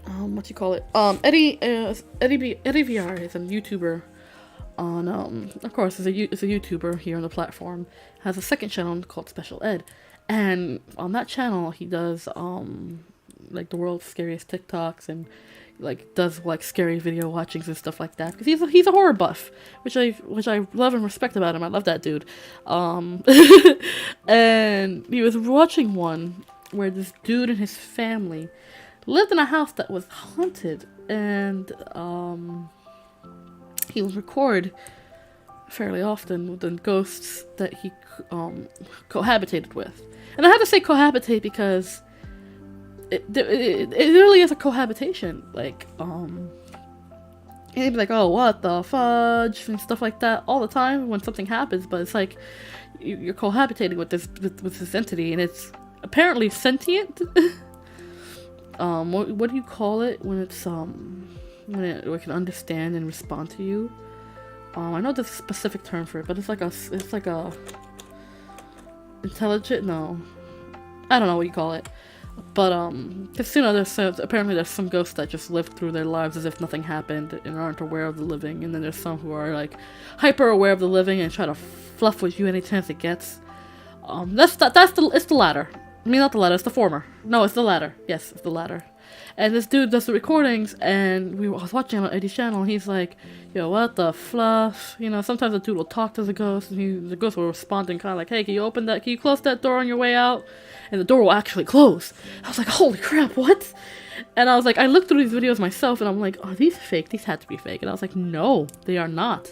Speaker 1: what you call it? Eddie VR is a YouTuber on, of course, is a YouTuber here on the platform, has a second channel called Special Ed, And on that channel, he does like the world's scariest TikToks and like does like scary video watchings and stuff like that because he's a horror buff, which I love and respect about him. I love that dude. And he was watching one where this dude and his family lived in a house that was haunted, and he would record fairly often with the ghosts that he cohabitated with. And I have to say cohabitate because it really is a cohabitation. Like, and he'd be like, oh, what the fudge, and stuff like that all the time when something happens, but it's like, you're cohabitating with this entity, and it's apparently sentient. What do you call it when it's, when it can understand and respond to you? I know there's a specific term for it, but it's like a intelligent, no, I don't know what you call it. But, cause, you know, apparently there's some ghosts that just live through their lives as if nothing happened and aren't aware of the living, and then there's some who are, like, hyper aware of the living and try to fluff with you any chance it gets. It's the latter. I mean, not the latter, it's the former. No, it's the latter. Yes, it's the latter. And this dude does the recordings, and I was watching on Eddie's channel, and he's like, yo, what the fluff? You know, sometimes the dude will talk to the ghost, and the ghost will respond and kind of like, hey, can you close that door on your way out? And the door will actually close. I was like, holy crap, what? And I was like, I looked through these videos myself, and I'm like, are these fake? These had to be fake. And I was like, no, they are not.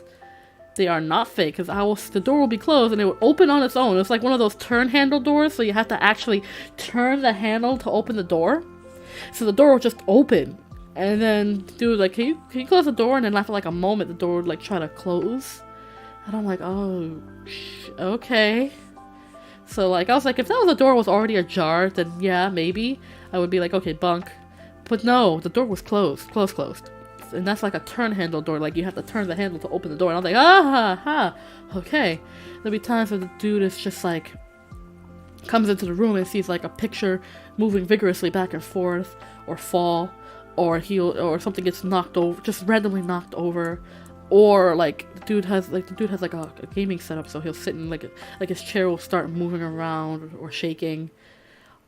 Speaker 1: They are not fake, because the door will be closed, and it would open on its own. It's like one of those turn handle doors, so you have to actually turn the handle to open the door. So the door will just open, and then dude, like, can you close the door? And then after like a moment, the door would like try to close, and I'm like, oh, okay. So like, I was like, if the door was already ajar, then yeah, maybe I would be like, okay, bunk. But no, the door was closed, and that's like a turn handle door. Like, you have to turn the handle to open the door. And I was like, okay. There'll be times where the dude is just like, comes into the room and sees like a picture moving vigorously back and forth, or fall, or something gets knocked over, just randomly knocked over, or like the dude has like a gaming setup, so he'll sit in like his chair will start moving around or shaking,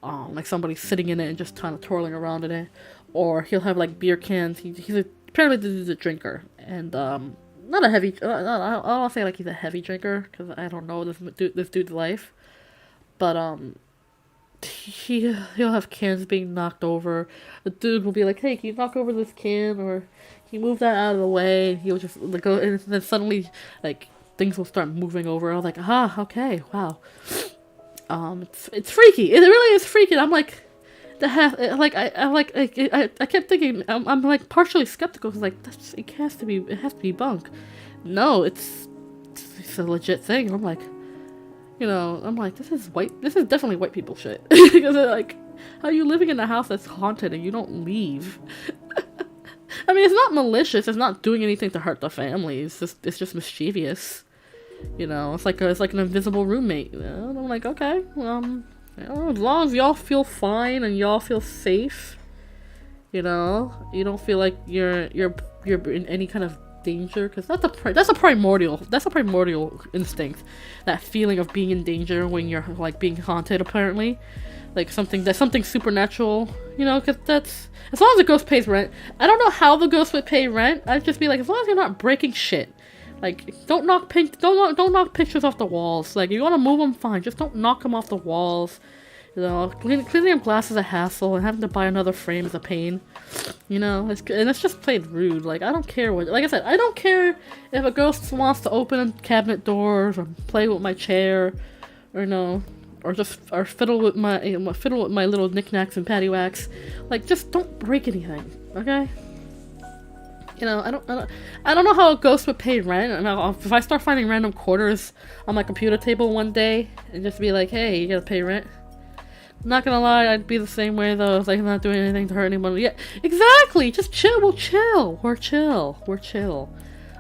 Speaker 1: like somebody's sitting in it and just kind of twirling around in it, or he'll have like beer cans. Apparently he's a drinker, and not a heavy. I don't want to say like he's a heavy drinker because I don't know this dude's life. But, he'll have cans being knocked over. The dude will be like, hey, can you knock over this can? Or can you move that out of the way? He'll just like, go, and then suddenly, like, things will start moving over. I was like, okay, wow. It's freaky. It really is freaky. I'm like, I kept thinking, I'm like partially skeptical. Cause like, it has to be bunk. No, it's a legit thing. I'm like, you know, I'm like, this is definitely white people shit. Because like, how are you living in a house that's haunted and you don't leave? I mean, it's not malicious, it's not doing anything to hurt the family, it's just mischievous. You know, it's like an invisible roommate. You know? And I'm like, okay, you know, as long as y'all feel fine and y'all feel safe, you know, you don't feel like you're in any kind of danger, because that's a primordial instinct, that feeling of being in danger when you're like being haunted, apparently, like something supernatural, you know, because that's, as long as the ghost pays rent. I don't know how the ghost would pay rent. I'd just be like, as long as you're not breaking shit, like, don't knock pictures off the walls. Like, you want to move them, fine, just don't knock them off the walls. You know, cleaning them glass is a hassle, and having to buy another frame is a pain. You know, it's just plain rude. Like, I don't care like I said, I don't care if a ghost wants to open cabinet doors, or play with my chair, or or fiddle with my little knickknacks and paddywhacks. Like, just don't break anything, okay? You know, I don't know how a ghost would pay rent. If I start finding random quarters on my computer table one day and just be like, hey, you gotta pay rent. Not gonna lie, I'd be the same way though. It's like, I'm not doing anything to hurt anyone. Yeah, exactly. Just chill. We're chill.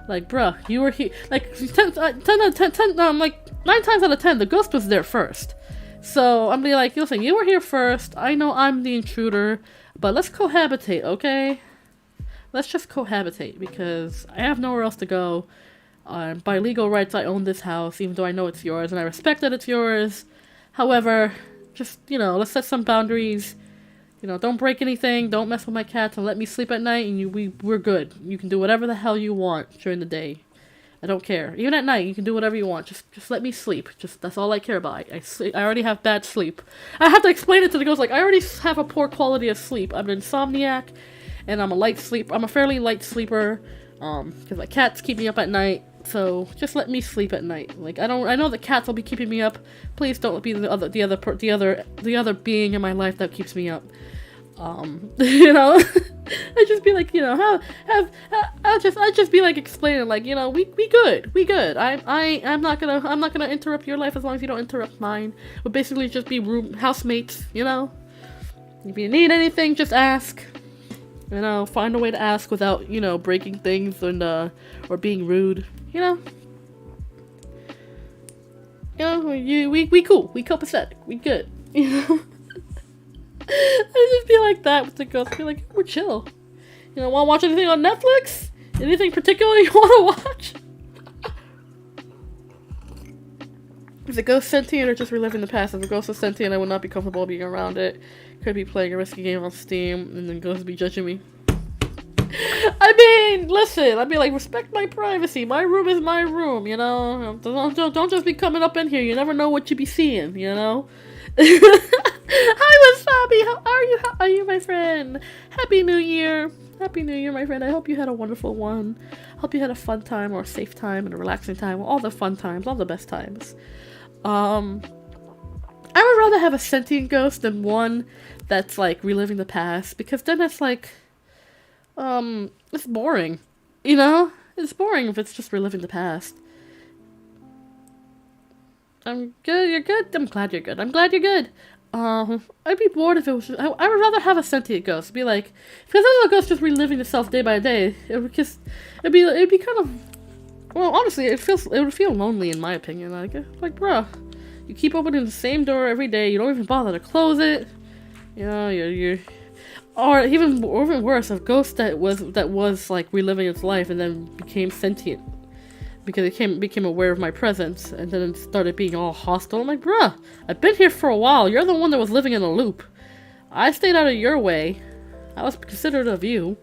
Speaker 1: Like, bruh, you were here. Like, 10 out of 10, like 9 times out of 10, the ghost was there first. So I'm be like, listen, you were here first. I know I'm the intruder, but let's cohabitate, okay? Let's just cohabitate, because I have nowhere else to go. By legal rights, I own this house, even though I know it's yours, and I respect that it's yours. However, Just, let's set some boundaries. Don't break anything, don't mess with my cats, and let me sleep at night, and we're good. You can do whatever the hell you want during the day. I don't care. Even at night, you can do whatever you want. Just let me sleep. That's all I care about. I already have bad sleep. I have to explain it to the ghost, like, I already have a poor quality of sleep. I'm an insomniac, and I'm a fairly light sleeper, because my cats keep me up at night. So just let me sleep at night. Like, I know the cats will be keeping me up. Please don't be the other being in my life that keeps me up. I just be like, I'll just be like explaining, like, we good. I'm not gonna interrupt your life as long as you don't interrupt mine. We'll basically just be housemates. If you need anything, just ask. Find a way to ask without, breaking things and or being rude. We cool. We copacetic. We good. I just be like that with the ghost. Be like, we're chill. Want to watch anything on Netflix? Anything particular you want to watch? Is the ghost sentient or just reliving the past? If the ghost is sentient, I would not be comfortable being around it. Could be playing a risky game on Steam, and then ghosts be judging me. I mean, listen, I'd be like, respect my privacy. My room is my room, Don't just be coming up in here. You never know what you be seeing, Hi, Wasabi! How are you? How are you, my friend? Happy New Year! Happy New Year, my friend. I hope you had a wonderful one. Hope you had a fun time or a safe time and a relaxing time. All the fun times, all the best times. I would rather have a sentient ghost than one that's like reliving the past, because then it's like, it's boring. It's boring if it's just reliving the past. I'm good, you're good? I'm glad you're good. I'm glad you're good. I'd be bored if it was just, I would rather have a sentient ghost. Be like, because there's a ghost just reliving itself day by day. It'd be kind of, well, honestly, it would feel lonely in my opinion. Like, bruh, you keep opening the same door every day. You don't even bother to close it. You're or even worse, a ghost that was like reliving its life and then became sentient. Because it became aware of my presence, and then it started being all hostile. I'm like, bruh, I've been here for a while. You're the one that was living in a loop. I stayed out of your way. I was considerate of you.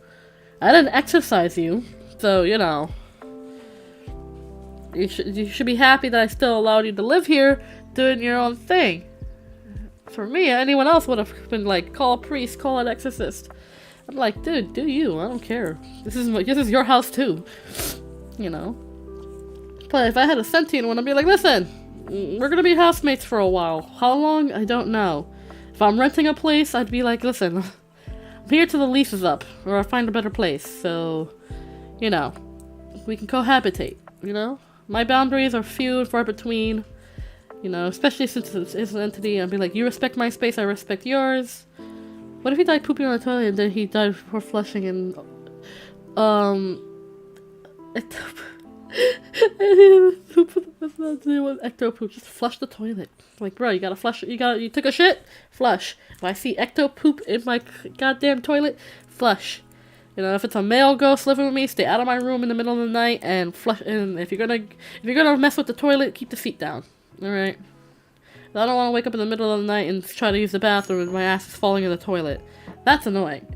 Speaker 1: I didn't exercise you. So, you should be happy that I still allowed you to live here, doing your own thing. For me, anyone else would have been like, call a priest, call an exorcist. I'm like, dude, do you. I don't care. This is your house too. But if I had a sentient one, I'd be like, listen, we're gonna be housemates for a while. How long? I don't know. If I'm renting a place, I'd be like, listen, I'm here till the lease is up, or I find a better place, so, we can cohabitate, My boundaries are few and far between, especially since it's an entity. I'd be like, you respect my space, I respect yours. What if he died pooping on the toilet and then he died before flushing and, ecto poop. Just flush the toilet. Like, bro, you gotta flush. You took a shit? Flush. If I see ecto poop in my goddamn toilet, flush. If it's a male ghost living with me, stay out of my room in the middle of the night and flush. And if you're gonna mess with the toilet, keep the seat down. All right. I don't want to wake up in the middle of the night and try to use the bathroom and my ass is falling in the toilet. That's annoying.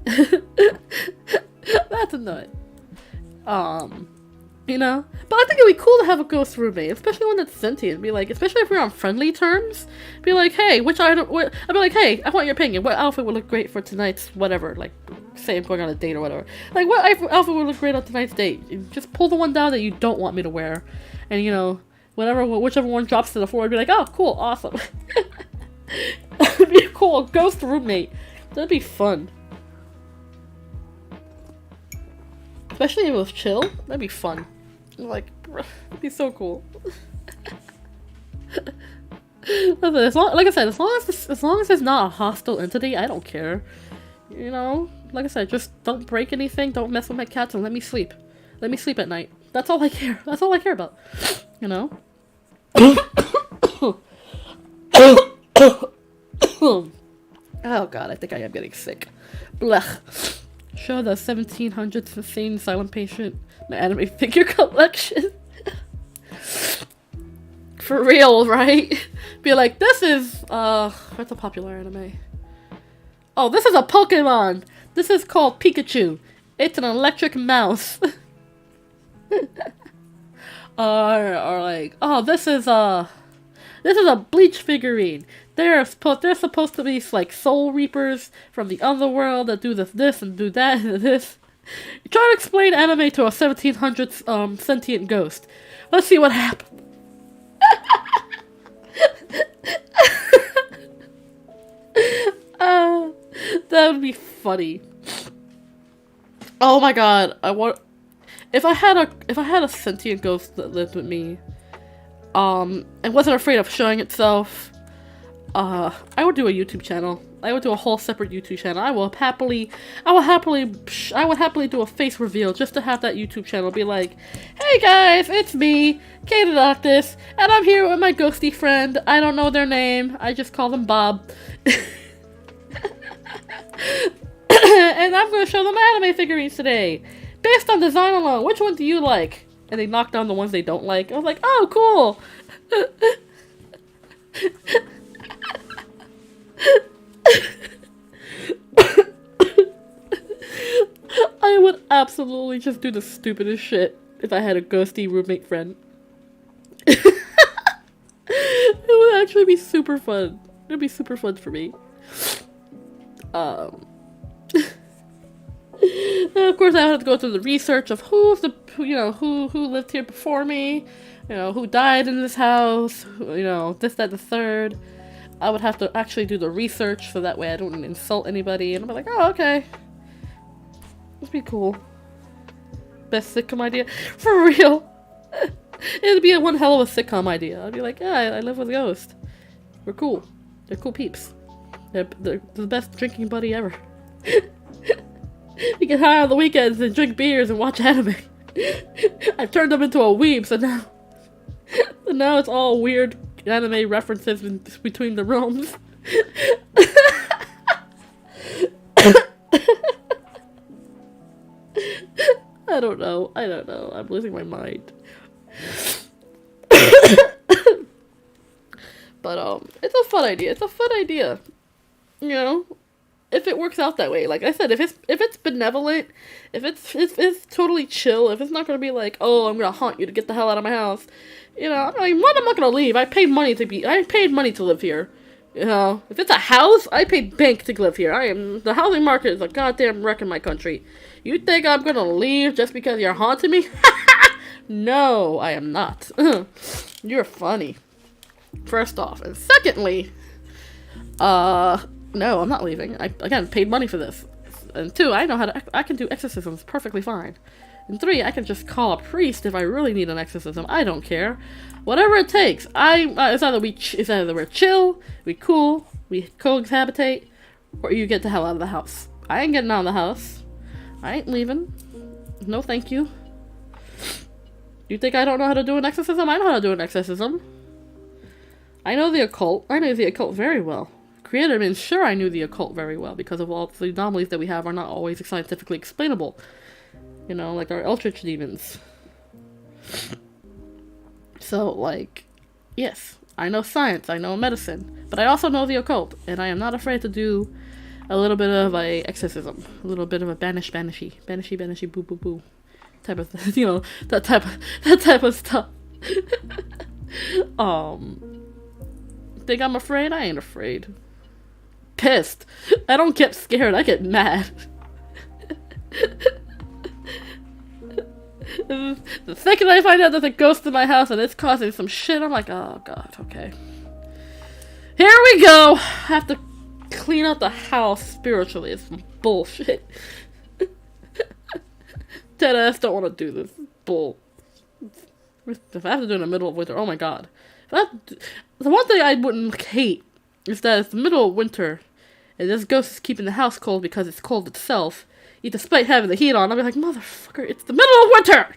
Speaker 1: That's annoying. But I think it'd be cool to have a ghost roommate, especially one that's sentient. Be like, especially if we're on friendly terms. Be like, hey, I'd be like, hey, I want your opinion. What outfit would look great for tonight's whatever? Like, say I'm going on a date or whatever. Like, what outfit would look great on tonight's date? And just pull the one down that you don't want me to wear, and whichever one drops to the floor, I'd be like, oh, cool, awesome. It'd be a cool ghost roommate. That'd be fun. Especially if it was chill, that'd be fun. Like, it'd be so cool. Listen, like I said, as long as it's not a hostile entity, I don't care. Like I said, just don't break anything, don't mess with my cats, and let me sleep. Let me sleep at night. That's all I care. That's all I care about. Oh god, I think I am getting sick. Blech. Show the 1700s insane silent patient, my anime figure collection. For real, right? Be like, this is, what's a popular anime? Oh, this is a Pokemon! This is called Pikachu. It's an electric mouse. Or like, oh, this is a Bleach figurine. They're supposed to be like soul reapers from the underworld that do this and do that and this. You try to explain anime to a 1700s sentient ghost. Let's see what happens. That would be funny. Oh my god, if I had a sentient ghost that lived with me, and wasn't afraid of showing itself, I would do a YouTube channel. I would do a whole separate YouTube channel. I would happily do a face reveal just to have that YouTube channel be like, hey guys, it's me, Kind and Considerate, and I'm here with my ghosty friend. I don't know their name. I just call them Bob. And I'm going to show them anime figurines today. Based on design alone, which one do you like? And they knock down the ones they don't like. I was like, oh, cool. I would absolutely just do the stupidest shit if I had a ghosty roommate friend. It would actually be super fun. It would be super fun for me. And of course, I have to go through the research of who lived here before me, who died in this house, this, that, the third. I would have to actually do the research so that way I don't insult anybody, and I'll be like, oh, okay. That'd be cool. Best sitcom idea? For real. It'd be one hell of a sitcom idea. I'd be like, yeah, I live with a ghost. We're cool. They're cool peeps. They're the best drinking buddy ever. We get high on the weekends and drink beers and watch anime. I've turned them into a weeb, so now it's all weird anime references between the realms. I don't know. I'm losing my mind. But it's a fun idea. If it works out that way. Like I said, if it's benevolent, if it's totally chill, if it's not gonna be like, oh, I'm gonna haunt you to get the hell out of my house, I'm not gonna leave. I paid money to live here. If it's a house, I paid bank to live here. The housing market is a goddamn wreck in my country. You think I'm gonna leave just because you're haunting me? No, I am not. You're funny. First off, and secondly, no, I'm not leaving. I, again, paid money for this. And 2, I can do exorcisms perfectly fine. And 3, I can just call a priest if I really need an exorcism. I don't care. Whatever it takes. It's either we're chill, we cool, we cohabitate, or you get the hell out of the house. I ain't getting out of the house. I ain't leaving. No thank you. You think I don't know how to do an exorcism? I know how to do an exorcism. I know the occult. I know the occult very well. Creator means sure I knew the occult very well because of all the anomalies that we have are not always scientifically explainable. Like our eldritch demons. So, like, yes, I know science, I know medicine, but I also know the occult, and I am not afraid to do a little bit of a exorcism, a little bit of a banishy, boo boo boo, type of, that type of stuff. Think I'm afraid? I ain't afraid. Pissed. I don't get scared, I get mad. The second I find out there's a ghost in my house and it's causing some shit, I'm like, oh god, okay. Here we go! I have to clean out the house spiritually. It's some bullshit. Deadass don't want to do this. Bull. If I have to do it in the middle of winter, oh my god. The one thing I wouldn't hate is that it's the middle of winter and this ghost is keeping the house cold because it's cold itself. Despite having the heat on, I'll be like, motherfucker, it's the middle of winter!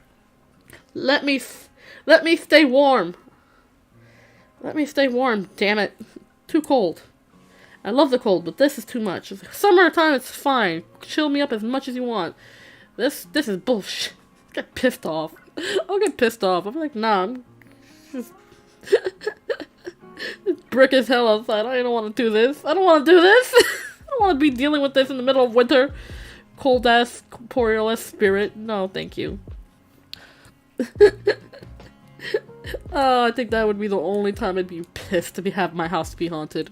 Speaker 1: Let me stay warm. Let me stay warm, damn it. Too cold. I love the cold, but this is too much. Summertime, it's fine. Chill me up as much as you want. This is bullshit. I'll get pissed off. I'll be like, nah, It's brick as hell outside. I don't want to do this. I don't want to do this. I don't want to be dealing with this in the middle of winter. Cold ass, corporeal ass spirit. No, thank you. Oh, I think that would be the only time I'd be pissed to have my house be haunted.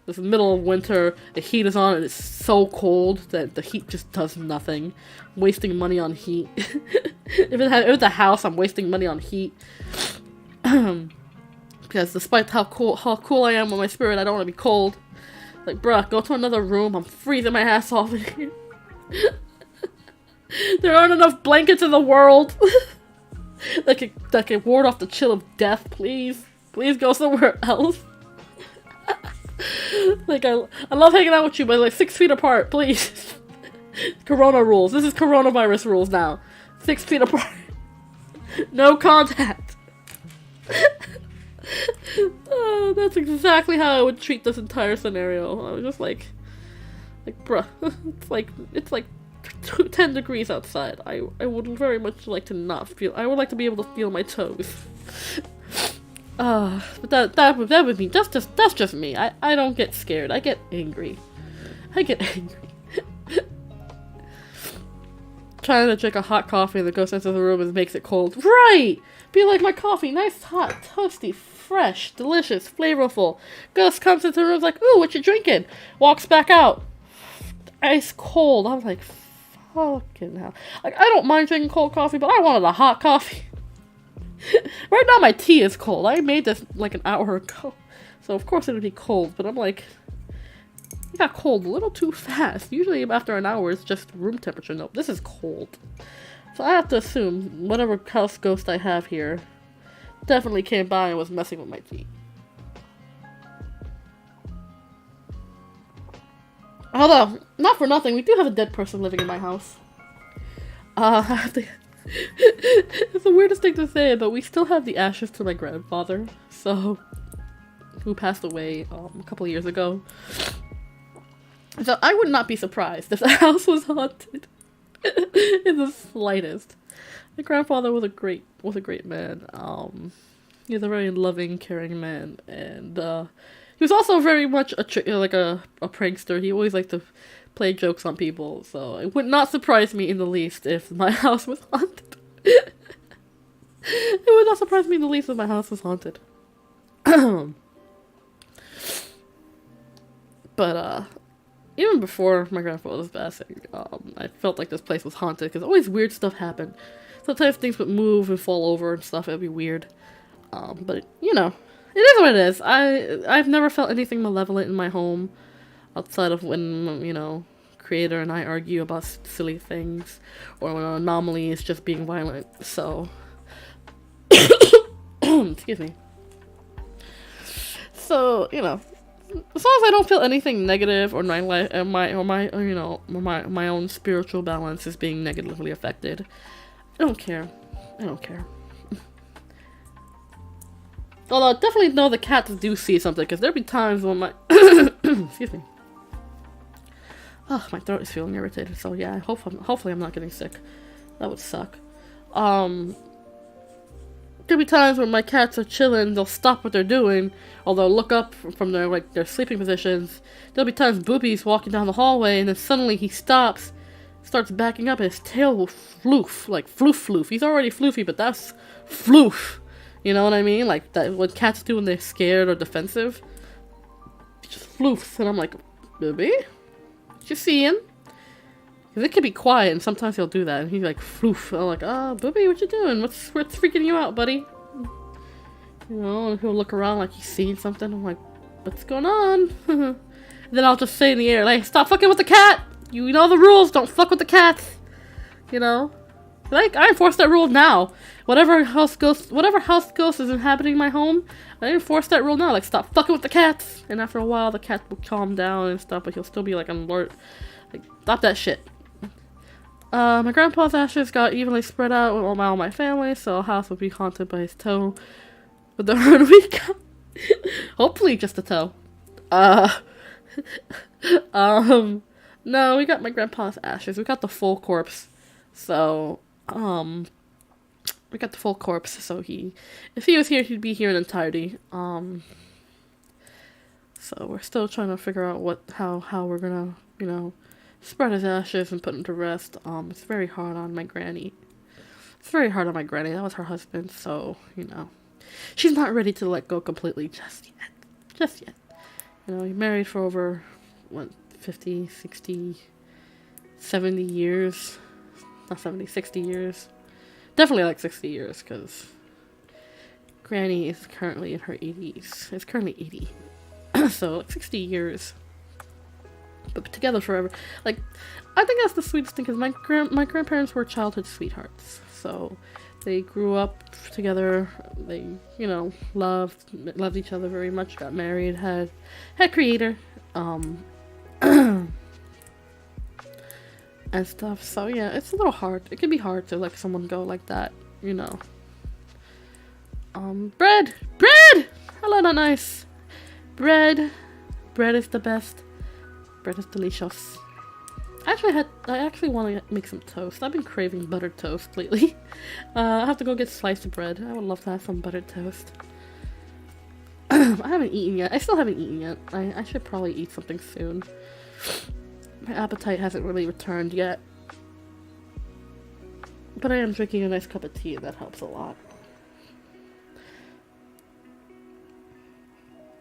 Speaker 1: This middle of winter, the heat is on and it's so cold that the heat just does nothing. I'm wasting money on heat. If it's a house, I'm wasting money on heat. Because despite how cool I am with my spirit, I don't want to be cold. Like, bruh, go to another room. I'm freezing my ass off in here. There aren't enough blankets in the world. that can ward off the chill of death, please. Please go somewhere else. Like, I love hanging out with you, but like 6 feet apart, please. Corona rules. This is coronavirus rules now. 6 feet apart. No contact. Oh, that's exactly how I would treat this entire scenario. I was just like bruh, it's like 10 degrees outside. I would very much like to not feel. I would like to be able to feel my toes. But that would be that's just me. I don't get scared. I get angry. Trying to drink a hot coffee and the ghost enters the room and makes it cold. Right! Be like my coffee, nice, hot, toasty, fresh, delicious, flavorful. Ghost comes into the room, like, ooh, what you drinking? Walks back out. Ice cold. I'm like, fucking hell. Like, I don't mind drinking cold coffee, but I wanted a hot coffee. Right now my tea is cold. I made this like an hour ago. So of course it would be cold, but I'm like, it got cold a little too fast. Usually after an hour it's just room temperature. Nope, this is cold. So I have to assume whatever house ghost I have here definitely came by and was messing with my tea. Although, not for nothing, we do have a dead person living in my house. It's the weirdest thing to say, but we still have the ashes to my grandfather, so, who passed away a couple of years ago. So I would not be surprised if the house was haunted in the slightest. My grandfather was a great man. He was a very loving, caring man, and he was also very much a prankster. He always liked to play jokes on people, so it would not surprise me in the least if my house was haunted. It would not surprise me in the least if my house was haunted. But even before my grandfather was passing, I felt like this place was haunted because always weird stuff happened. Sometimes things would move and fall over and stuff. It'd be weird. But you know, it is what it is. I've never felt anything malevolent in my home. Outside of when, you know, Creator and I argue about silly things, or when an anomaly is just being violent, so... Excuse me. So, you know, as long as I don't feel anything negative, or my own spiritual balance is being negatively affected, I don't care. Although I definitely know the cats do see something, because there'll be times when my... Excuse me. Oh, my throat is feeling irritated, so yeah, hopefully I'm not getting sick. That would suck. There'll be times when my cats are chilling, they'll stop what they're doing, or they'll look up from their sleeping positions. There'll be times Boopy's walking down the hallway, and then suddenly he stops, starts backing up, and his tail will floof, like floof. He's already floofy, but that's floof. You know what I mean? Like, that what cats do when they're scared or defensive. He just floofs, and I'm like, Booby? What you seeing? Because it can be quiet, and sometimes he'll do that, and he's like, floof. I'm like, Booby, what you doing? What's freaking you out, buddy? You know, and he'll look around like he's seeing something. I'm like, what's going on? And then I'll just say in the air, like, stop fucking with the cat! You know the rules, don't fuck with the cats! You know? Like, I enforce that rule now. Whatever house ghost is inhabiting my home, I enforce that rule now. Like, stop fucking with the cats! And after a while, the cat will calm down and stuff, but he'll still be, like, on alert. Like, stop that shit. My grandpa's ashes got evenly spread out with all my family, so a house will be haunted by his toe. But the herd we got... Hopefully just a toe. No, we got my grandpa's ashes. We got the full corpse. So, we got the full corpse, so if he was here, he'd be here in entirety. So we're still trying to figure out how we're gonna, spread his ashes and put him to rest. It's very hard on my granny. It's very hard on my granny. That was her husband, so, she's not ready to let go completely just yet. Just yet. He married for over, 50, 60, 70 years. Not 70, 60 years. Definitely like 60 years, because Granny is currently in her 80s. It's currently 80. So, like 60 years. But together forever. Like, I think that's the sweetest thing, because my grandparents were childhood sweethearts. So, they grew up together. They, loved each other very much. Got married. Had creator. And stuff. So yeah, it's a little hard. It can be hard to let someone go like that, Bread! Hello, not nice. Bread is the best. Bread is delicious. I actually want to make some toast. I've been craving buttered toast lately. I have to go get sliced bread. I would love to have some buttered toast. I haven't eaten yet. I still haven't eaten yet. I should probably eat something soon. My appetite hasn't really returned yet. But I am drinking a nice cup of tea, and that helps a lot.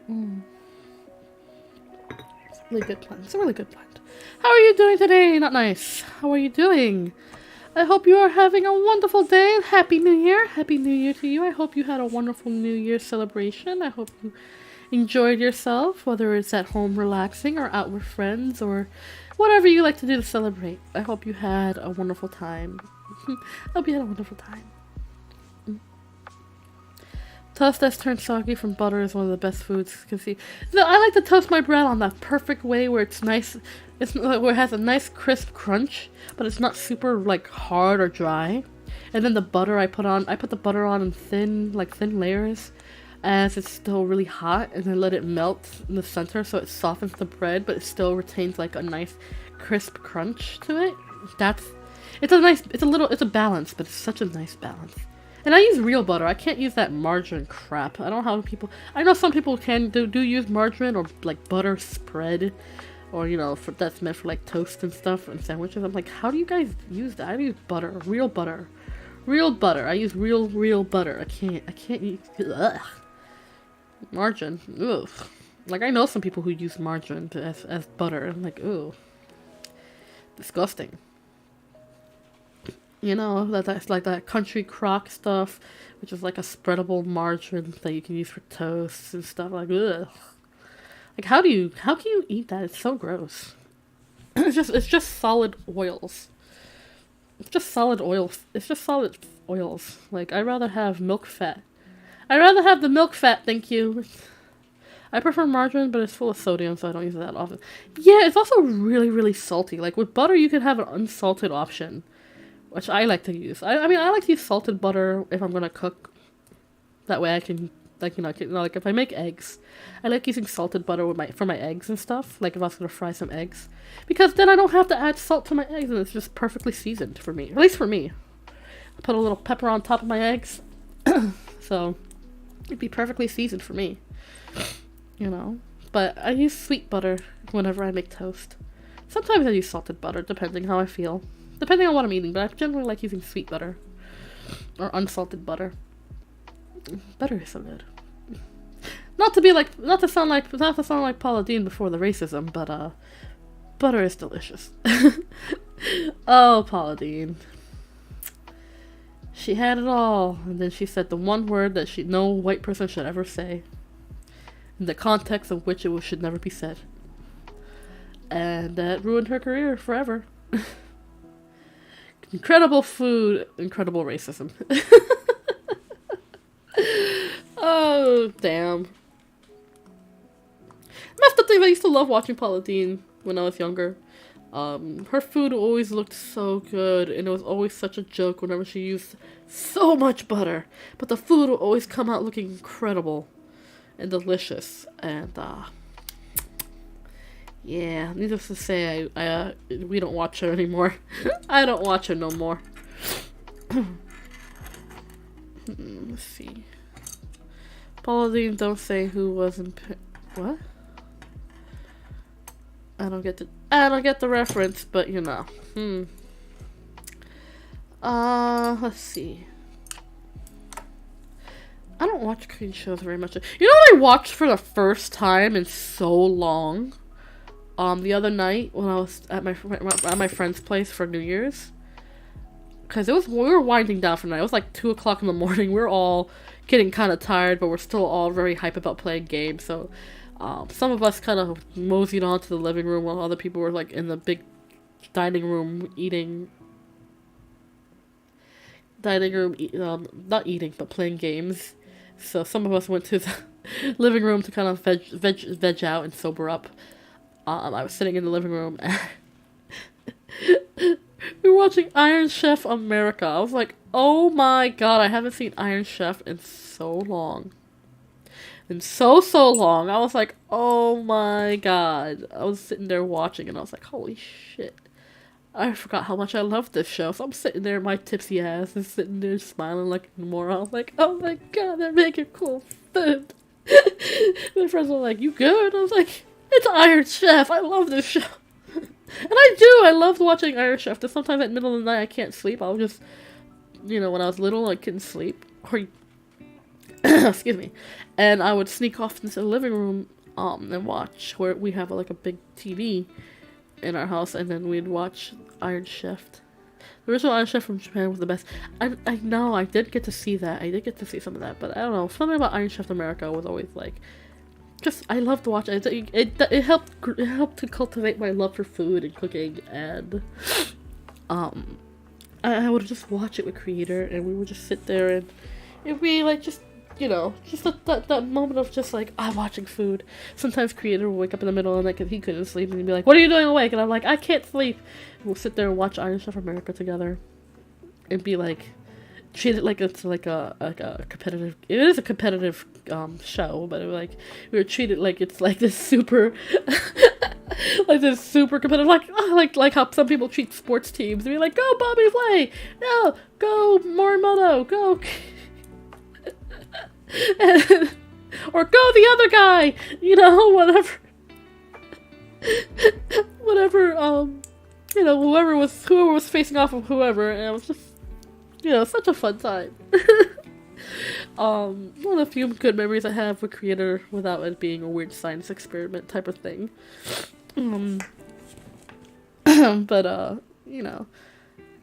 Speaker 1: It's a really good blend. It's a really good blend. How are you doing today? Not nice. How are you doing? I hope you are having a wonderful day. Happy New Year. Happy New Year to you. I hope you had a wonderful New Year celebration. I hope you enjoyed yourself, whether it's at home relaxing or out with friends or whatever you like to do to celebrate. I hope you had a wonderful time. I hope you had a wonderful time. Toast that's turned soggy from butter is one of the best foods you can see. So I like to toast my bread on that perfect way where it's nice. Where it has a nice crisp crunch, but it's not super like hard or dry. And then the butter I put the butter on in thin layers, as it's still really hot, and then let it melt in the center so it softens the bread, but it still retains like a nice crisp crunch to it. It's a balance, but it's such a nice balance. And I use real butter. I can't use that margarine crap. I don't know how I know some people do use margarine or like butter spread, or that's meant for like toast and stuff and sandwiches. I'm like, how do you guys use that? I use butter, real butter. I use real butter. I can't use margarine. Ugh. Like, I know some people who use margarine as butter. I'm like, ooh, disgusting. That's like that country crock stuff, which is like a spreadable margarine that you can use for toasts and stuff. Like, ugh. Like, how can you eat that? It's so gross. It's just solid oils. It's just solid oils. Like, I'd rather have milk fat. I'd rather have the milk fat, thank you. I prefer margarine, but it's full of sodium, so I don't use it that often. Yeah, it's also really, really salty. Like, with butter, you can have an unsalted option, which I like to use. I mean, I like to use salted butter if I'm gonna cook. That way I can, like if I make eggs, I like using salted butter for my eggs and stuff. Like if I was gonna fry some eggs, because then I don't have to add salt to my eggs, and it's just perfectly seasoned for me. At least for me. I put a little pepper on top of my eggs, so it'd be perfectly seasoned for me. But I use sweet butter whenever I make toast. Sometimes I use salted butter, depending how I feel. Depending on what I'm eating, but I generally like using sweet butter. Or unsalted butter. Butter is so good. Not to sound like Paula Deen before the racism, but butter is delicious. Oh, Paula Deen. She had it all, and then she said the one word that no white person should ever say, in the context of which it should never be said. And that ruined her career forever. Incredible food, incredible racism. Oh, damn. That's the thing, I used to love watching Paula Deen when I was younger. Her food always looked so good, and it was always such a joke whenever she used so much butter. But the food would always come out looking incredible and delicious. And, yeah, needless to say, we don't watch her anymore. I don't watch her no more. Let's see. Paula Deen, don't say who was in... What? I don't get the reference, but you know. Let's see. I don't watch Korean shows very much. You know what I watched for the first time in so long? The other night when I was at my friend's place for New Year's. Cause we were winding down for the night. It was like 2 o'clock in the morning. We were all getting kind of tired, but we're still all very hype about playing games. So, some of us kind of moseyed on to the living room while other people were like in the big dining room not eating, but playing games. So some of us went to the living room to kind of veg out and sober up. I was sitting in the living room and we were watching Iron Chef America. I was like, oh my god, I haven't seen Iron Chef in so long. In so long. I was like, oh my god. I was sitting there watching and I was like, holy shit. I forgot how much I love this show. So I'm sitting there, my tipsy ass, and sitting there smiling like a moron. I was like, oh my god, they're making cool food. My friends were like, you good? I was like, it's Iron Chef. I love this show. And I love watching Iron Chef. There's sometimes at the middle of the night I can't sleep. I'll just, when I was little, I couldn't sleep. Or, excuse me. And I would sneak off into the living room and watch, where we have like a big TV in our house, and then we'd watch Iron Chef. The original Iron Chef from Japan was the best. I know, I did get to see that. I did get to see some of that, but I don't know. Something about Iron Chef America was always like, I loved watching it. It helped to cultivate my love for food and cooking, and I would just watch it with Creator, and we would just sit there, and it'd be like just that moment of just like, I'm watching food. Sometimes Creator would wake up in the middle of the night because he couldn't sleep, and he'd be like, what are you doing awake? And I'm like, I can't sleep. And we'll sit there and watch Iron Chef America together and be like, treat it like it's like a competitive, it is a competitive show, but we would treat it like it's like this super like this super competitive, like how some people treat sports teams. They'd be like, go Bobby Flay, no, go Morimoto, go or go the other guy, whatever, whoever was facing off of whoever, and it was just, such a fun time. One of the few good memories I have with Creator without it being a weird science experiment type of thing. But,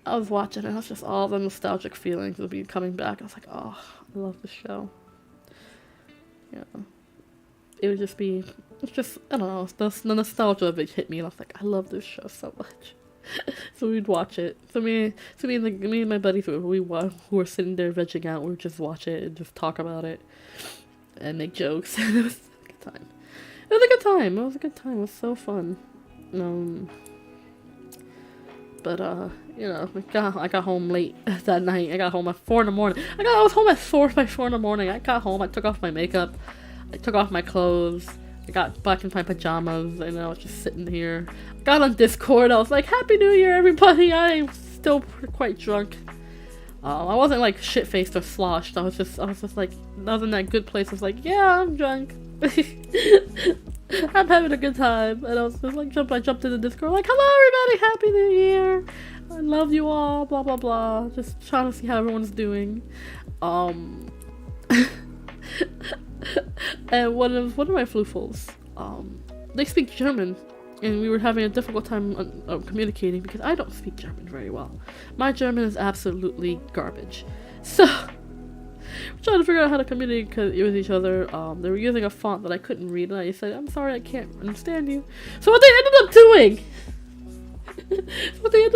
Speaker 1: I was watching and it was just all the nostalgic feelings would be coming back. I was like, oh, I love this show. It would just be, I don't know, the nostalgia of it hit me, and I was like, I love this show so much. So we'd watch it. So me and my buddies, who were sitting there vegging out, we would just watch it and just talk about it and make jokes. And it was a good time. It was a good time. It was so fun. But I got home late that night. I got home at 4 in the morning. I was home at 4 in the morning. I got home. I took off my makeup. I took off my clothes. I got back in my pajamas, and I was just sitting here. Got on Discord. I was like, Happy New Year, everybody. I'm still quite drunk. I wasn't like shit-faced or sloshed. I was just like, I was in that good place. I was like, yeah, I'm drunk. I'm having a good time. And I was just like, I jumped into Discord, like, hello everybody, Happy New Year. I love you all, blah, blah, blah. Just trying to see how everyone's doing. And one of my Floofles, they speak German, and we were having a difficult time communicating because I don't speak German very well. My German is absolutely garbage. So, we're trying to figure out how to communicate with each other. They were using a font that I couldn't read, and I said, I'm sorry, I can't understand you. So what they ended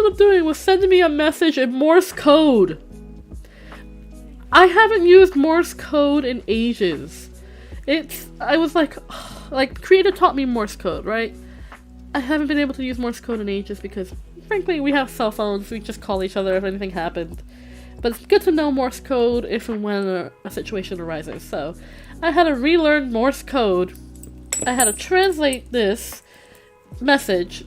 Speaker 1: up doing was sending me a message in Morse code. I haven't used Morse code in ages. I was like Creator taught me Morse code, right? I haven't been able to use Morse code in ages because, frankly, we have cell phones. We just call each other if anything happened. But it's good to know Morse code if and when a situation arises. So, I had to relearn Morse code. I had to translate this message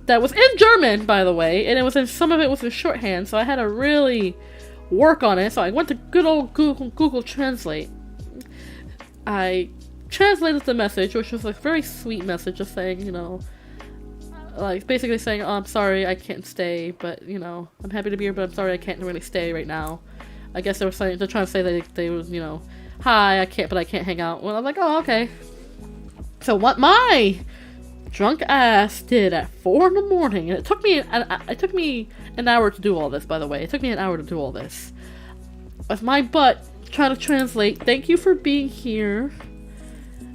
Speaker 1: that was in German, by the way, and some of it was in shorthand, so I had to really work on it. So I went to good old Google Translate. I translated the message, which was a very sweet message, just saying, like basically saying, oh, I'm sorry I can't stay, but you know, I'm happy to be here, but I'm sorry I can't really stay right now. I guess they were saying, they're trying to say that they was, you know, hi, I can't hang out. Well, I'm like, oh, okay. So what my drunk ass did at 4 in the morning, and it took me an hour to do all this, by the way. It took me an hour to do all this. With my butt trying to translate, thank you for being here.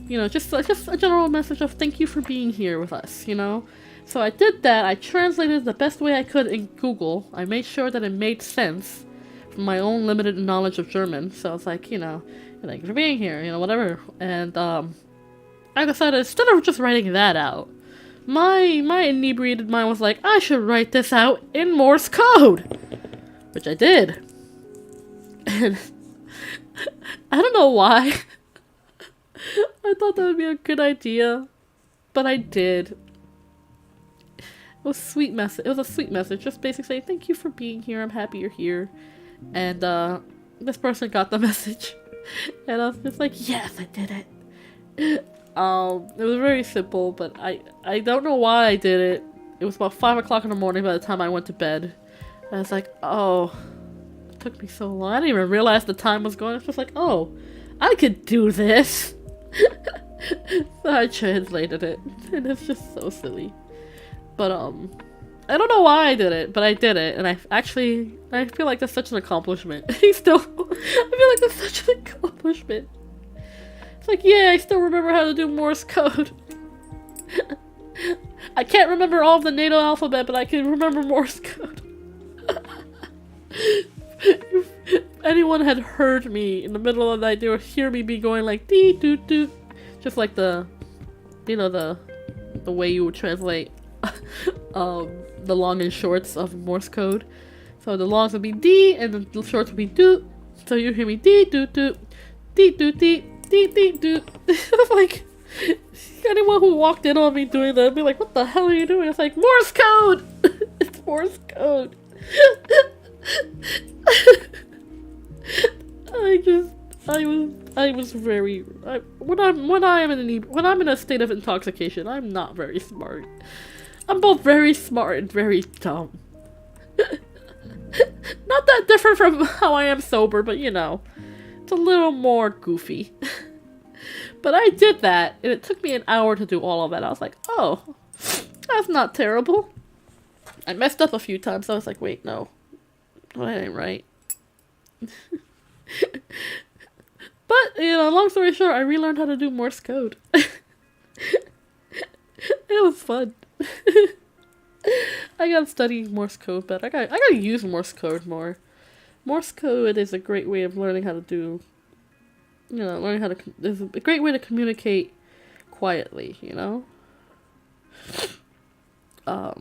Speaker 1: You know, just a general message of thank you for being here with us, you know? So I did that. I translated the best way I could in Google. I made sure that it made sense from my own limited knowledge of German. So it's like, you know, thank you for being here, you know, whatever. And I decided instead of just writing that out, my inebriated mind was like, I should write this out in Morse code, which I did. And I don't know why. I thought that would be a good idea, but I did. It was a sweet message. It was a sweet message, just basically saying thank you for being here. I'm happy you're here. And this person got the message, and I was just like, yes, I did it. It was very simple, but I don't know why I did it. It was about 5 o'clock in the morning by the time I went to bed. And I was like, oh, it took me so long. I didn't even realize the time was going. It's just like, oh, I could do this. So I translated it, and it's just so silly. But I don't know why I did it, but I did it, and I feel like that's such an accomplishment. I feel like that's such an accomplishment. It's like, yeah, I still remember how to do Morse code. I can't remember all of the NATO alphabet, but I can remember Morse code. If anyone had heard me in the middle of the night, they would hear me be going like dee doo doo, just like the way you would translate the long and shorts of Morse code. So the longs would be dee and the shorts would be doo. So you hear me dee doo doo, dee doo dee, dee dee doo. Like anyone who walked in on me doing that would be like, what the hell are you doing? It's like Morse code. It's Morse code. When I'm in a state of intoxication, I'm not very smart. I'm both very smart and very dumb. Not that different from how I am sober, but you know, it's a little more goofy. But I did that, and it took me an hour to do all of that. I was like, oh, that's not terrible. I messed up a few times, so I was like, wait, no. That ain't right. But, you know, long story short, I relearned how to do Morse code. It was fun. I gotta study Morse code better. I gotta use Morse code more. Morse code is a great way of learning how to do, you know, it's a great way to communicate quietly, you know? I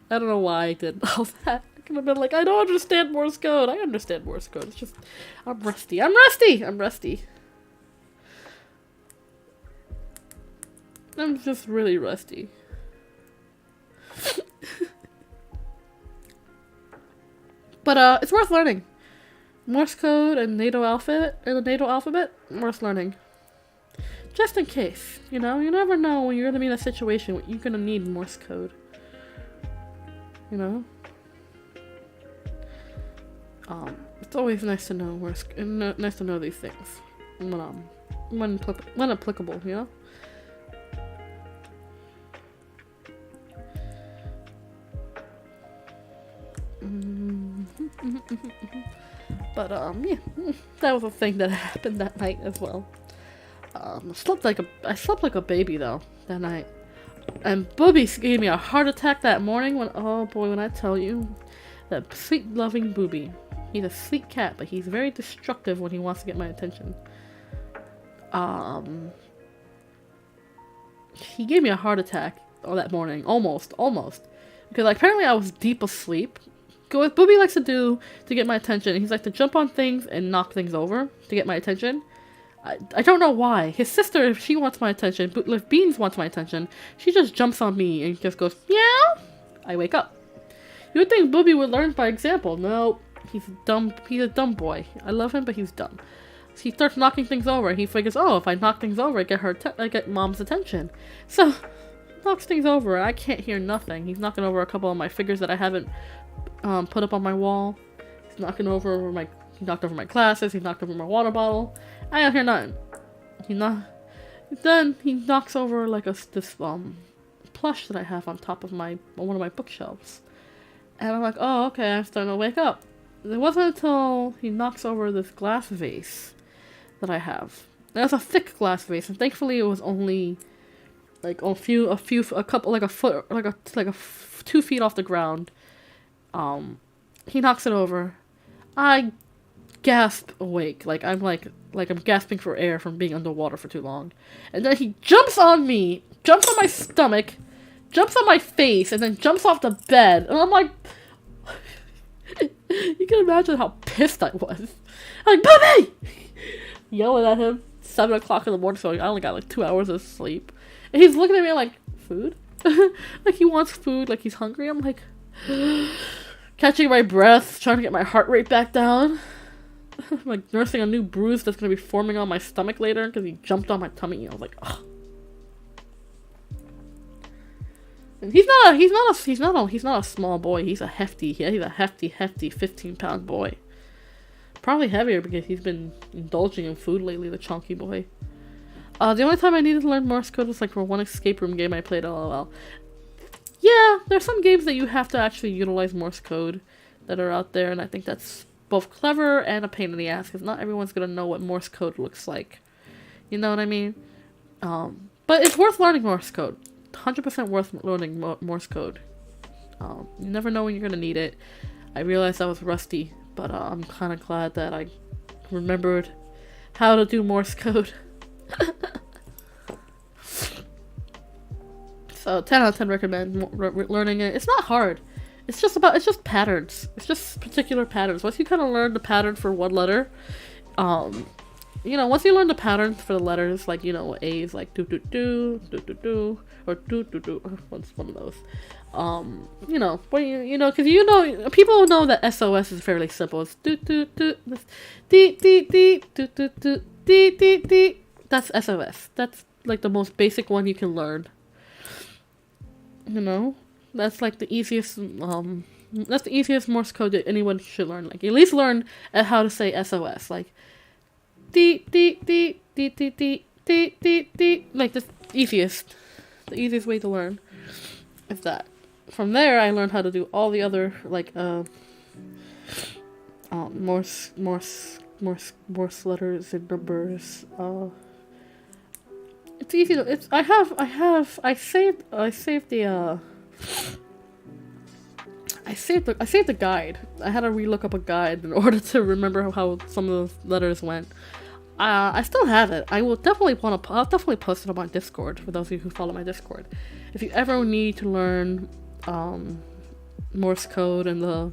Speaker 1: don't know why I did all that. I could have been like, I don't understand Morse code. I understand Morse code. It's just, I'm rusty. I'm just really rusty. But, it's worth learning. Morse code and the NATO alphabet, worth learning. Just in case, you know? You never know when you're gonna be in a situation where you're gonna need Morse code. You know? It's always nice to know nice to know these things when applicable, you know. But yeah, that was a thing that happened that night as well. I slept like a baby though that night. And Booby gave me a heart attack that morning when I tell you, that sweet loving Booby. He's a sweet cat, but he's very destructive when he wants to get my attention. He gave me a heart attack that morning, almost. Because apparently I was deep asleep. What Booby likes to do to get my attention, he's like to jump on things and knock things over to get my attention. I don't know why. His sister, if she wants my attention, if Beans wants my attention, she just jumps on me and just goes, meow. I wake up. You would think Booby would learn by example. No, he's dumb. He's a dumb boy. I love him, but he's dumb. So he starts knocking things over. He figures, oh, if I knock things over, I get Mom's attention. So knocks things over. I can't hear nothing. He's knocking over a couple of my figures that I haven't put up on my wall. He's knocking over my. He knocked over my glasses. He knocked over my water bottle. I don't hear nothing. Then he knocks over like this plush that I have on top of one of my bookshelves, and I'm like, oh, okay, I'm starting to wake up. It wasn't until he knocks over this glass vase that I have. It was a thick glass vase, and thankfully it was only like a couple, like a foot, like 2 feet off the ground. He knocks it over. I gasp awake, like I'm gasping for air from being underwater for too long. And then he jumps on me, jumps on my stomach, jumps on my face, and then jumps off the bed. And I'm like, you can imagine how pissed I was. I'm like, Bobby! Yelling at him, 7 o'clock in the morning, so I only got like 2 hours of sleep. And he's looking at me like, food? Like he wants food, like he's hungry. I'm like, catching my breath, trying to get my heart rate back down. I'm like nursing a new bruise that's gonna be forming on my stomach later because he jumped on my tummy. I was like, ugh. And he's not a small boy. He's a hefty 15-pound boy. Probably heavier because he's been indulging in food lately, the chunky boy. The only time I needed to learn Morse code was like for one escape room game I played, LOL. Yeah, there's some games that you have to actually utilize Morse code that are out there, and I think that's both clever and a pain in the ass, because not everyone's gonna know what Morse code looks like. You know what I mean? But it's worth learning Morse code. 100% worth learning Morse code. You never know when you're gonna need it. I realized I was rusty, but I'm kind of glad that I remembered how to do Morse code. So 10 out of 10 recommend learning it. It's not hard. It's just patterns. It's just particular patterns. Once you kind of learn the pattern for one letter, once you learn the pattern for the letters, like, A is like do do do do do do, or do do do, what's one of those, because people know that SOS is fairly simple. It's do do do, dee dee dee, do do do, dee dee dee. That's SOS. That's like the most basic one you can learn. That's like the easiest. That's the easiest Morse code that anyone should learn. Like, at least learn how to say SOS. Like, dee dee dee dee dee dee dee dee dee. Like the easiest way to learn is that. From there, I learned how to do all the other like Morse letters and numbers. It's easy to. I saved the guide. I had to relook up a guide in order to remember how some of the letters went. I still have it. I'll definitely post it on my Discord for those of you who follow my Discord. If you ever need to learn Morse code and the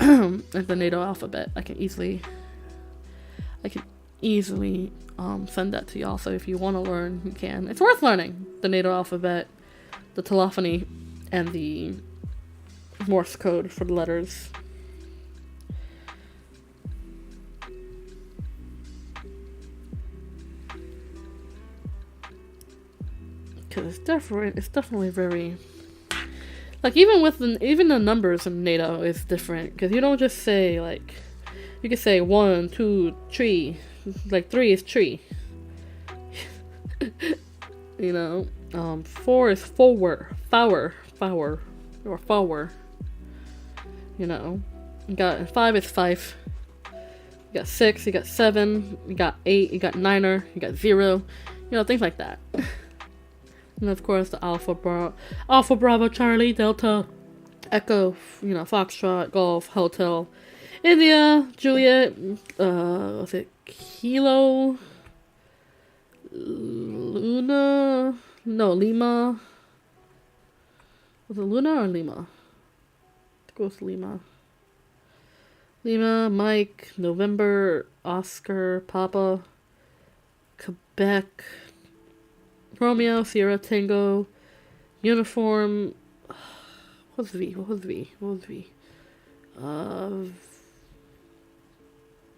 Speaker 1: and the NATO alphabet, I can easily send that to y'all. So if you want to learn, you can. It's worth learning the NATO alphabet, the telephony, and the Morse code for the letters. Because it's definitely very, like, even the numbers in NATO is different, because you don't just say, like, you can say 1, 2, 3, like 3 is tree. 4 is forward, or forward. You got 5 is 5. You got 6, you got 7, you got 8, you got 9er, you got 0. Things like that. And of course the Alpha Bravo Charlie Delta Echo, Foxtrot Golf Hotel India Juliet, was it Kilo Luna? No, Lima. Was it Luna or Lima? I think it was Lima. Lima, Mike, November, Oscar, Papa, Quebec, Romeo, Sierra, Tango, Uniform. What was V? Was it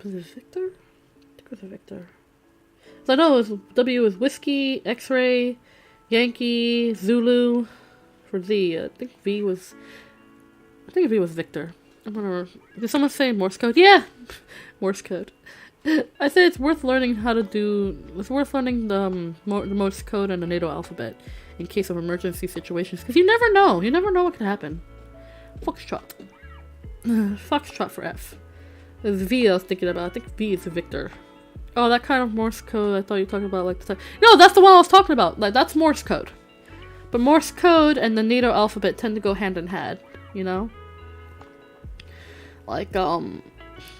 Speaker 1: Victor? I think it was Victor. So I know W is Whiskey, X-Ray, Yankee, Zulu for Z. I think V was Victor. I don't know. Did someone say Morse code? Yeah! Morse code. I say it's worth learning it's worth learning the Morse code and the NATO alphabet in case of emergency situations, because you never know what can happen. Foxtrot. Foxtrot for F. There's V I was thinking about. I think V is Victor. Oh, that kind of Morse code, I thought you were talking about like the... No, that's the one I was talking about. Like, that's Morse code. But Morse code and the NATO alphabet tend to go hand in hand, you know? Like, because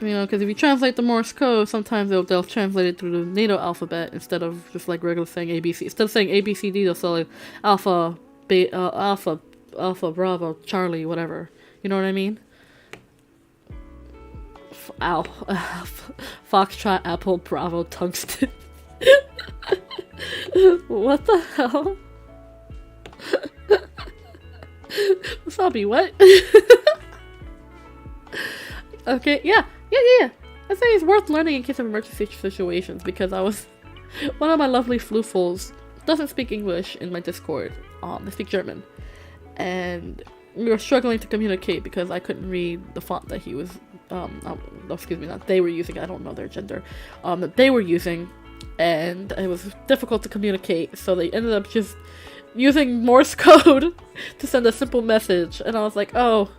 Speaker 1: if you translate the Morse code, sometimes they'll translate it through the NATO alphabet instead of just like regular saying ABC. Instead of saying ABCD, they'll say like Alpha, Bravo, Charlie, whatever. You know what I mean? Foxtrot, Apple, Bravo, Tungsten. What the hell? Wasabi, what? Okay, yeah. I say it's worth learning in case of emergency situations, because one of my lovely Floofles doesn't speak English in my Discord. They speak German. And we were struggling to communicate because I couldn't read the font that he was, that they were using, I don't know their gender, that they were using, and it was difficult to communicate, so they ended up just using Morse code to send a simple message, and I was like, oh,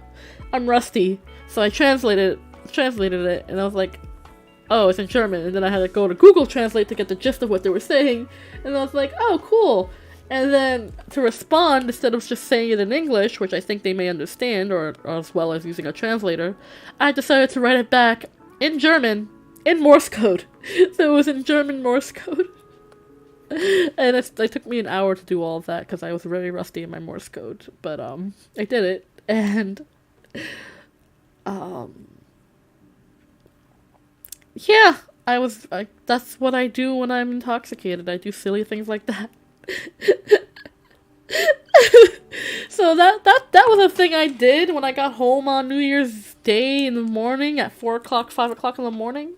Speaker 1: I'm rusty, so I translated it, and I was like, oh, it's in German, and then I had to go to Google Translate to get the gist of what they were saying, and I was like, oh, cool. And then to respond, instead of just saying it in English, which I think they may understand, or as well as using a translator, I decided to write it back in German, in Morse code. So it was in German Morse code. And it took me an hour to do all of that, because I was very rusty in my Morse code. But, I did it, and, yeah, that's what I do when I'm intoxicated. I do silly things like that. So that was a thing I did when I got home on New Year's Day in the morning at 4 o'clock, 5 o'clock in the morning.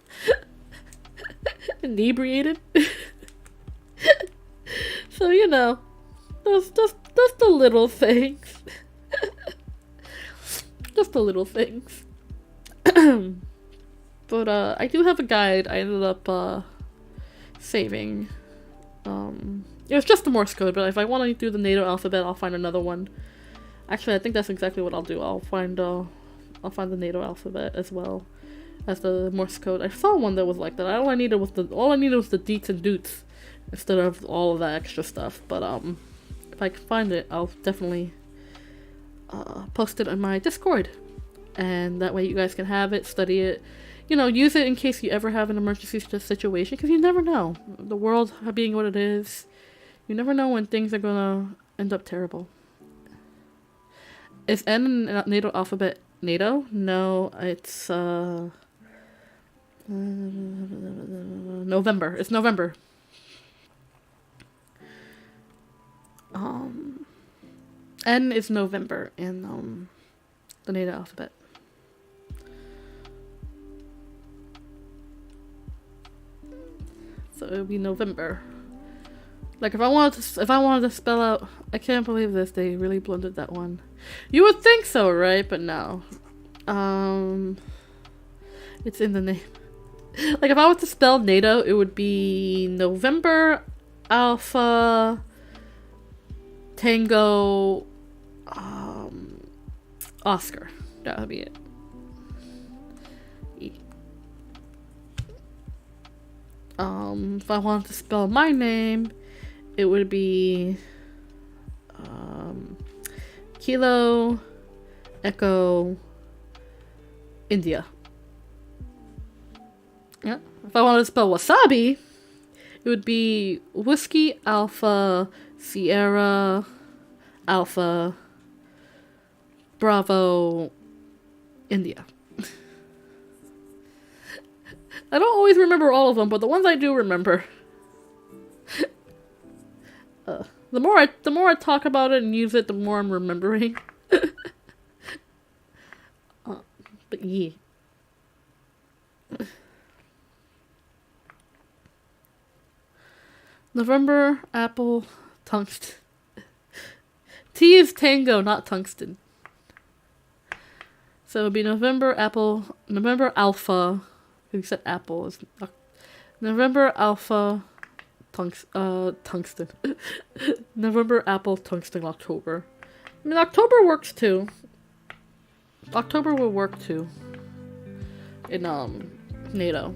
Speaker 1: Inebriated. So, you know, just the little things. Just the little things. But, I do have a guide I ended up, saving. It was just the Morse code, but if I want to do the NATO alphabet, I'll find another one. Actually, I think that's exactly what I'll do. I'll find the NATO alphabet as well as the Morse code. I saw one that was like that. All I needed was the deets and doots instead of all of that extra stuff. But if I can find it, I'll definitely post it on my Discord, and that way you guys can have it, study it. You know, use it in case you ever have an emergency situation, because you never know. The world being what it is, you never know when things are gonna end up terrible. Is N in NATO alphabet NATO? No, it's November. It's November. N is November in the NATO alphabet. So it would be November. Like if I wanted to spell out, I can't believe this, they really blended that one. You would think so, right? But no. It's in the name. Like if I was to spell NATO, it would be November Alpha Tango Oscar. That would be it. If I wanted to spell my name, it would be Kilo Echo India. Yeah. If I wanted to spell wasabi, it would be Whiskey Alpha Sierra Alpha Bravo India. I don't always remember all of them, but the ones I do remember. The more I talk about it and use it, the more I'm remembering. But yeah. November, Apple, Tungsten. T is tango, not tungsten. So it would be November Alpha. You said apple. It's November Alpha tungsten. November Apple Tungsten October. I mean, October works too. October will work too. In NATO.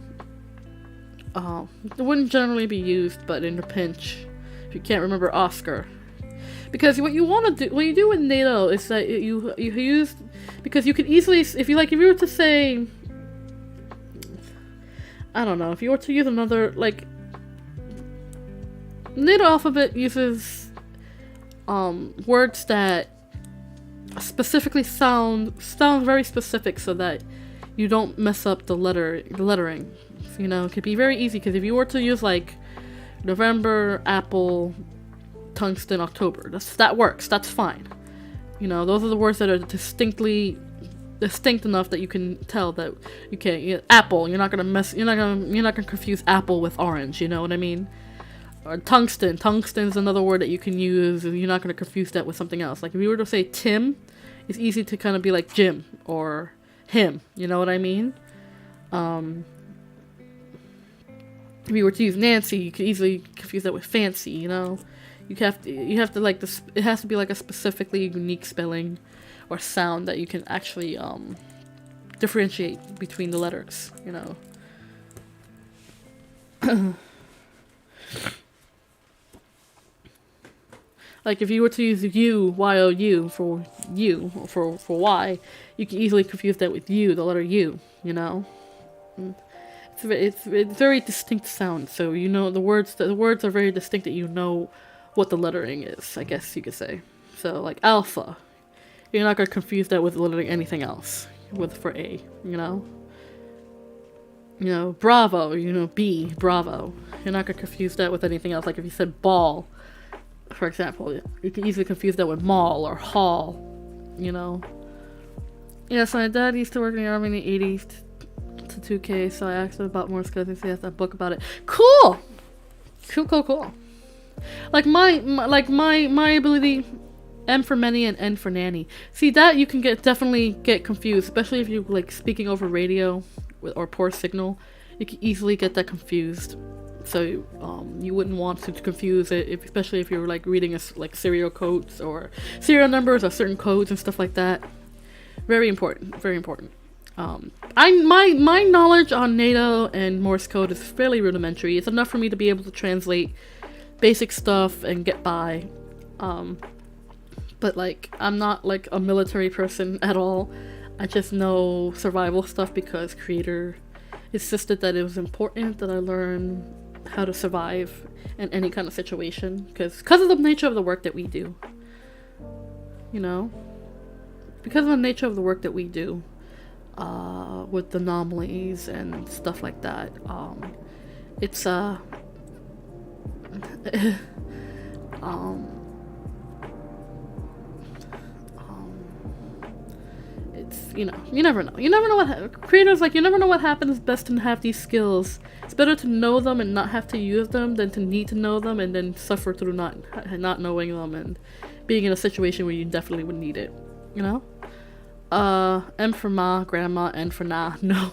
Speaker 1: It wouldn't generally be used, but in a pinch, if you can't remember Oscar. Because what you want to do, what you do with NATO is that you use, because you could easily, if you were to say, I don't know, if you were to use another, like, NATO alphabet uses words that specifically sound very specific so that you don't mess up the lettering. You know, it could be very easy, because if you were to use like November, Apple, Tungsten, October, that works. That's fine. You know, those are the words that are distinct enough that you can tell that you can't. Apple, you're not gonna confuse apple with orange. You know what I mean? Or tungsten. Tungsten's another word that you can use. You're not gonna confuse that with something else. Like if you were to say Tim, it's easy to kind of be like Jim or him. You know what I mean? If you were to use Nancy, you could easily confuse that with fancy, you know? You have to like this, it has to be like a specifically unique spelling or sound that you can actually differentiate between the letters, you know? Like if you were to use Y-O-U for you, or for Y, you can easily confuse that with U, the letter U, you know? It's very distinct sound, so you know the words are very distinct that you know what the lettering is, I guess you could say. So like alpha, you're not gonna confuse that with lettering anything else for A, you know? You know, bravo, you know, B, bravo. You're not gonna confuse that with anything else. Like if you said ball, for example, you can easily confuse that with mall or hall, you know? Yes, my dad used to work in the army in the 80s to 2K, so I asked him about Morse code and he has a book about it. Cool! Cool. Like my ability, M for many and N for nanny. See, that you can definitely get confused, especially if you're like speaking over radio or poor signal. You can easily get that confused. So you wouldn't want to confuse it, especially if you're like reading like serial codes or serial numbers or certain codes and stuff like that. Very important. My knowledge on NATO and Morse code is fairly rudimentary. It's enough for me to be able to translate basic stuff and get by. But like, I'm not like a military person at all. I just know survival stuff because Creator insisted that it was important that I learn how to survive in any kind of situation, because of the nature of the work that we do, you know, because of the nature of the work that we do with anomalies and stuff like that. It's it's, you know, you never know what creators, like, you never know what happens. Best to have these skills. It's better to know them and not have to use them than to need to know them and then suffer through not knowing them and being in a situation where you definitely would need it, you know? M for ma, grandma, N for nah. No.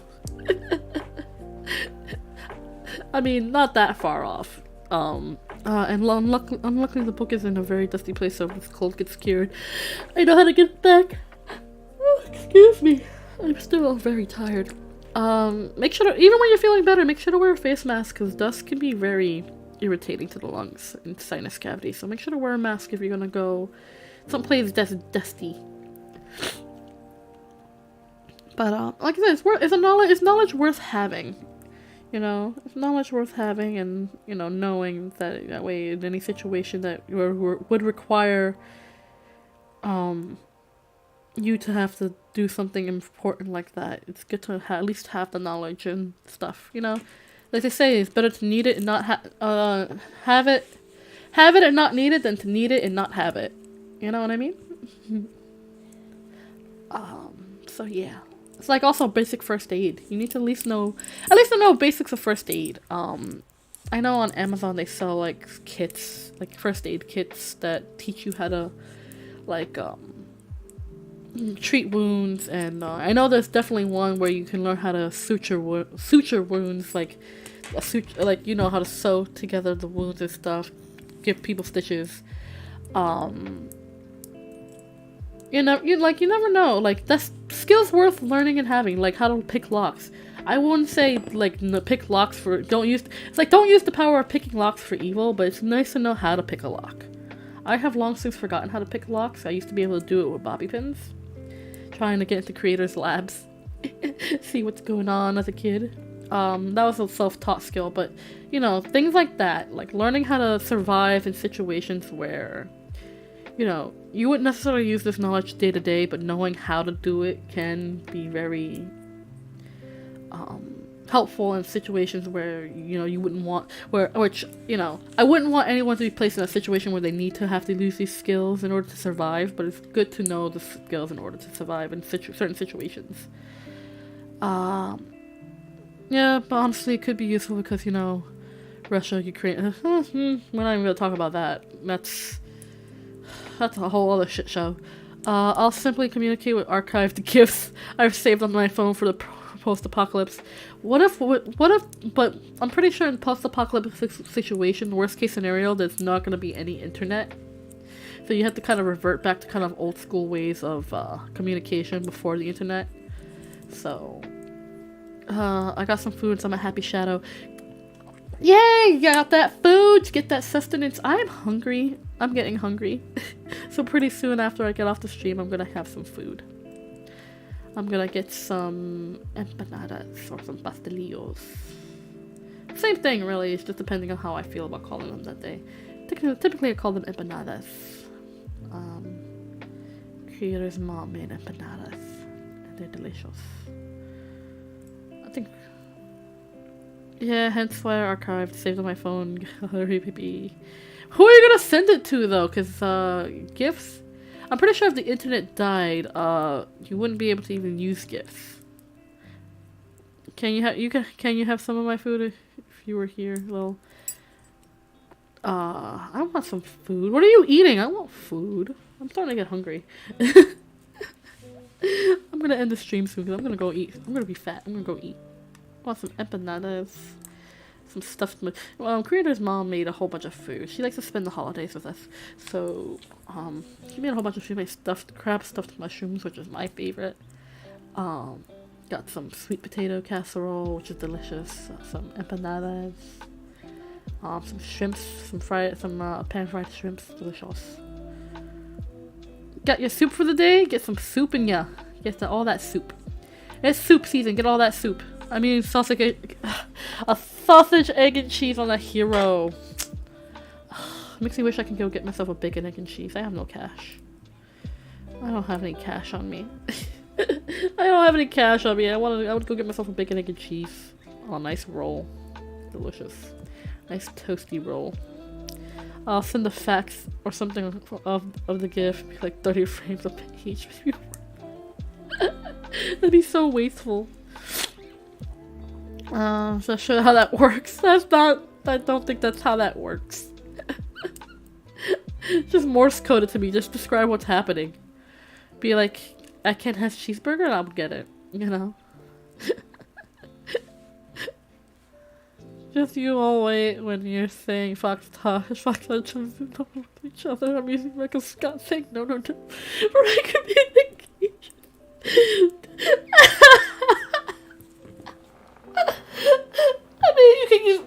Speaker 1: I mean, not that far off. And unluckily the book is in a very dusty place, so if this cold gets cured, I know how to get it back. Oh, excuse me. I'm still very tired. Make sure to, even when you're feeling better, make sure to wear a face mask, because dust can be very irritating to the lungs and sinus cavity. So make sure to wear a mask if you're gonna go someplace that's dusty. But like I said, it's knowledge worth having. You know, it's knowledge worth having, and you know, knowing that way in any situation that would require you to have to do something important like that. It's good to at least have the knowledge and stuff. You know, like they say, it's better to need it and not have it and not need it than to need it and not have it. You know what I mean? So yeah. It's like also basic first aid. You need to at least know basics of first aid. I know on Amazon they sell like kits, like first aid kits that teach you how to like treat wounds, and I know there's definitely one where you can learn how to suture wounds, like a suture, like you know how to sew together the wounds and stuff, give people stitches. You never know. Like that's skills worth learning and having, like how to pick locks. I wouldn't say like pick locks for don't use the power of picking locks for evil, but it's nice to know how to pick a lock. I have long since forgotten how to pick locks. I used to be able to do it with bobby pins, trying to get into creators labs, see what's going on as a kid. That was a self-taught skill, but you know, things like that, like learning how to survive in situations where, you know, you wouldn't necessarily use this knowledge day to day, but knowing how to do it can be very helpful in situations where, you know, you wouldn't want, which, you know, I wouldn't want anyone to be placed in a situation where they need to have to use these skills in order to survive, but it's good to know the skills in order to survive in certain situations. Yeah, but honestly, it could be useful because, you know, Russia, Ukraine, we're not even gonna talk about that. That's a whole other shit show. I'll simply communicate with archived gifts I've saved on my phone for the post-apocalypse. But I'm pretty sure in post-apocalyptic situation, worst case scenario, there's not going to be any internet. So you have to kind of revert back to kind of old school ways of communication before the internet. So, I got some food, so I'm a happy shadow. Yay! Got that food! Get that sustenance. I'm hungry. I'm getting hungry. So pretty soon after I get off the stream, I'm gonna have some food. I'm gonna get some empanadas or some pastelillos. Same thing, really. It's just depending on how I feel about calling them that day. Typically, I call them empanadas. Creator's mom made empanadas, and they're delicious. I think. Yeah, hence why I archived, saved on my phone. Hurry, baby. Who are you gonna send it to though? Cause gifts. I'm pretty sure if the internet died, you wouldn't be able to even use gifts. Can you have some of my food if you were here? Well, I want some food. What are you eating? I want food. I'm starting to get hungry. I'm gonna end the stream soon because I'm gonna go eat. I'm gonna be fat. I'm gonna go eat. I want some empanadas. Some stuffed. Well, Creator's mom made a whole bunch of food. She likes to spend the holidays with us, so she made a whole bunch of food. Made stuffed mushrooms, which is my favorite. Got some sweet potato casserole, which is delicious. Some empanadas. Some shrimps, pan fried shrimps, delicious. Got your soup for the day? Get some soup in ya. Get all that soup. It's soup season. Get all that soup. I mean, a sausage, egg, and cheese on a hero. Makes me wish I could go get myself a bacon, egg, and cheese. I have no cash. I don't have any cash on me. I would go get myself a bacon, egg, and cheese on a nice roll. Delicious. Nice toasty roll. I'll send the facts or something of the gift, like 30 frames a page. That'd be so wasteful. So show how that works. I don't think that's how that works. Just Morse code it to me. Just describe what's happening. Be like, I can't have cheeseburger and I'll get it. You know? Just you all wait when you're saying Foxtrot jumps into each other. I'm using Michael Scott saying no. For communication. I mean, you can use.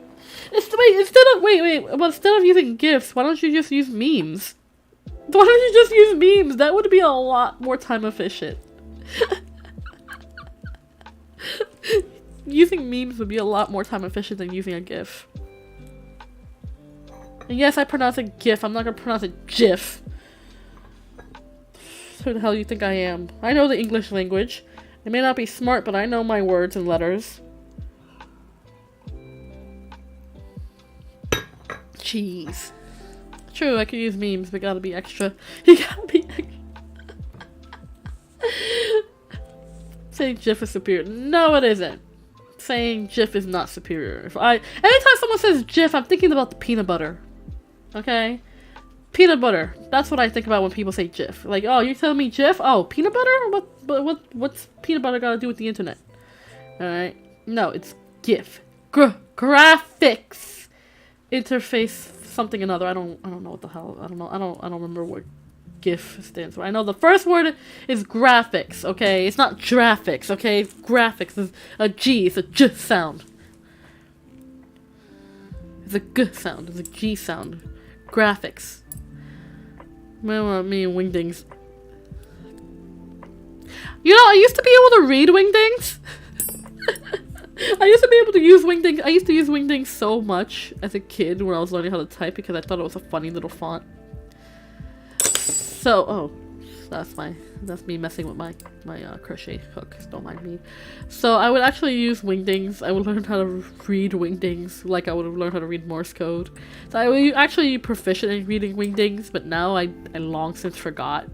Speaker 1: Instead of using GIFs, why don't you just use memes? Why don't you just use memes? That would be a lot more time efficient. Using memes would be a lot more time efficient than using a GIF. And yes, I pronounce it GIF. I'm not gonna pronounce it GIF. Who the hell do you think I am? I know the English language. I may not be smart, but I know my words and letters. Jeez. True, I could use memes, but gotta be extra. You gotta be extra. Saying GIF is superior. No, it isn't. saying GIF is not superior. Anytime someone says GIF, I'm thinking about the peanut butter. Okay? Peanut butter. That's what I think about when people say GIF. Like, oh, you're telling me GIF? Oh, peanut butter? What's peanut butter got to do with the internet? Alright? No, it's GIF. Graphics interface something another. I don't know what the hell. I don't remember what GIF stands for. I know the first word is graphics, okay? It's not graphics, okay? Graphics is a G, it's a J sound. It's a G sound, it's a G sound. Graphics. Well, me and Wingdings. You know, I used to be able to read Wingdings. I used to be able to use Wingdings. I used to use Wingdings so much as a kid when I was learning how to type because I thought it was a funny little font. So, oh, that's me messing with my crochet hook. Don't mind me. So I would actually use Wingdings. I would learn how to read Wingdings like I would have learned how to read Morse code. So I was actually proficient in reading Wingdings, but now I long since forgot.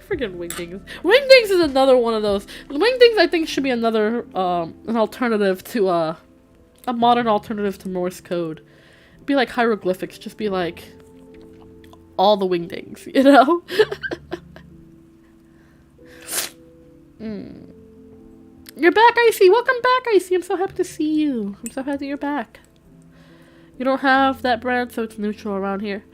Speaker 1: Freaking Wingdings. Wingdings is another one of those. Wingdings, I think, should be another an alternative to a modern alternative to Morse code. Be like hieroglyphics. Just be like all the Wingdings, you know? You're back, Icy! Welcome back, Icy! I'm so happy to see you. I'm so happy you're back. You don't have that brand, so it's neutral around here.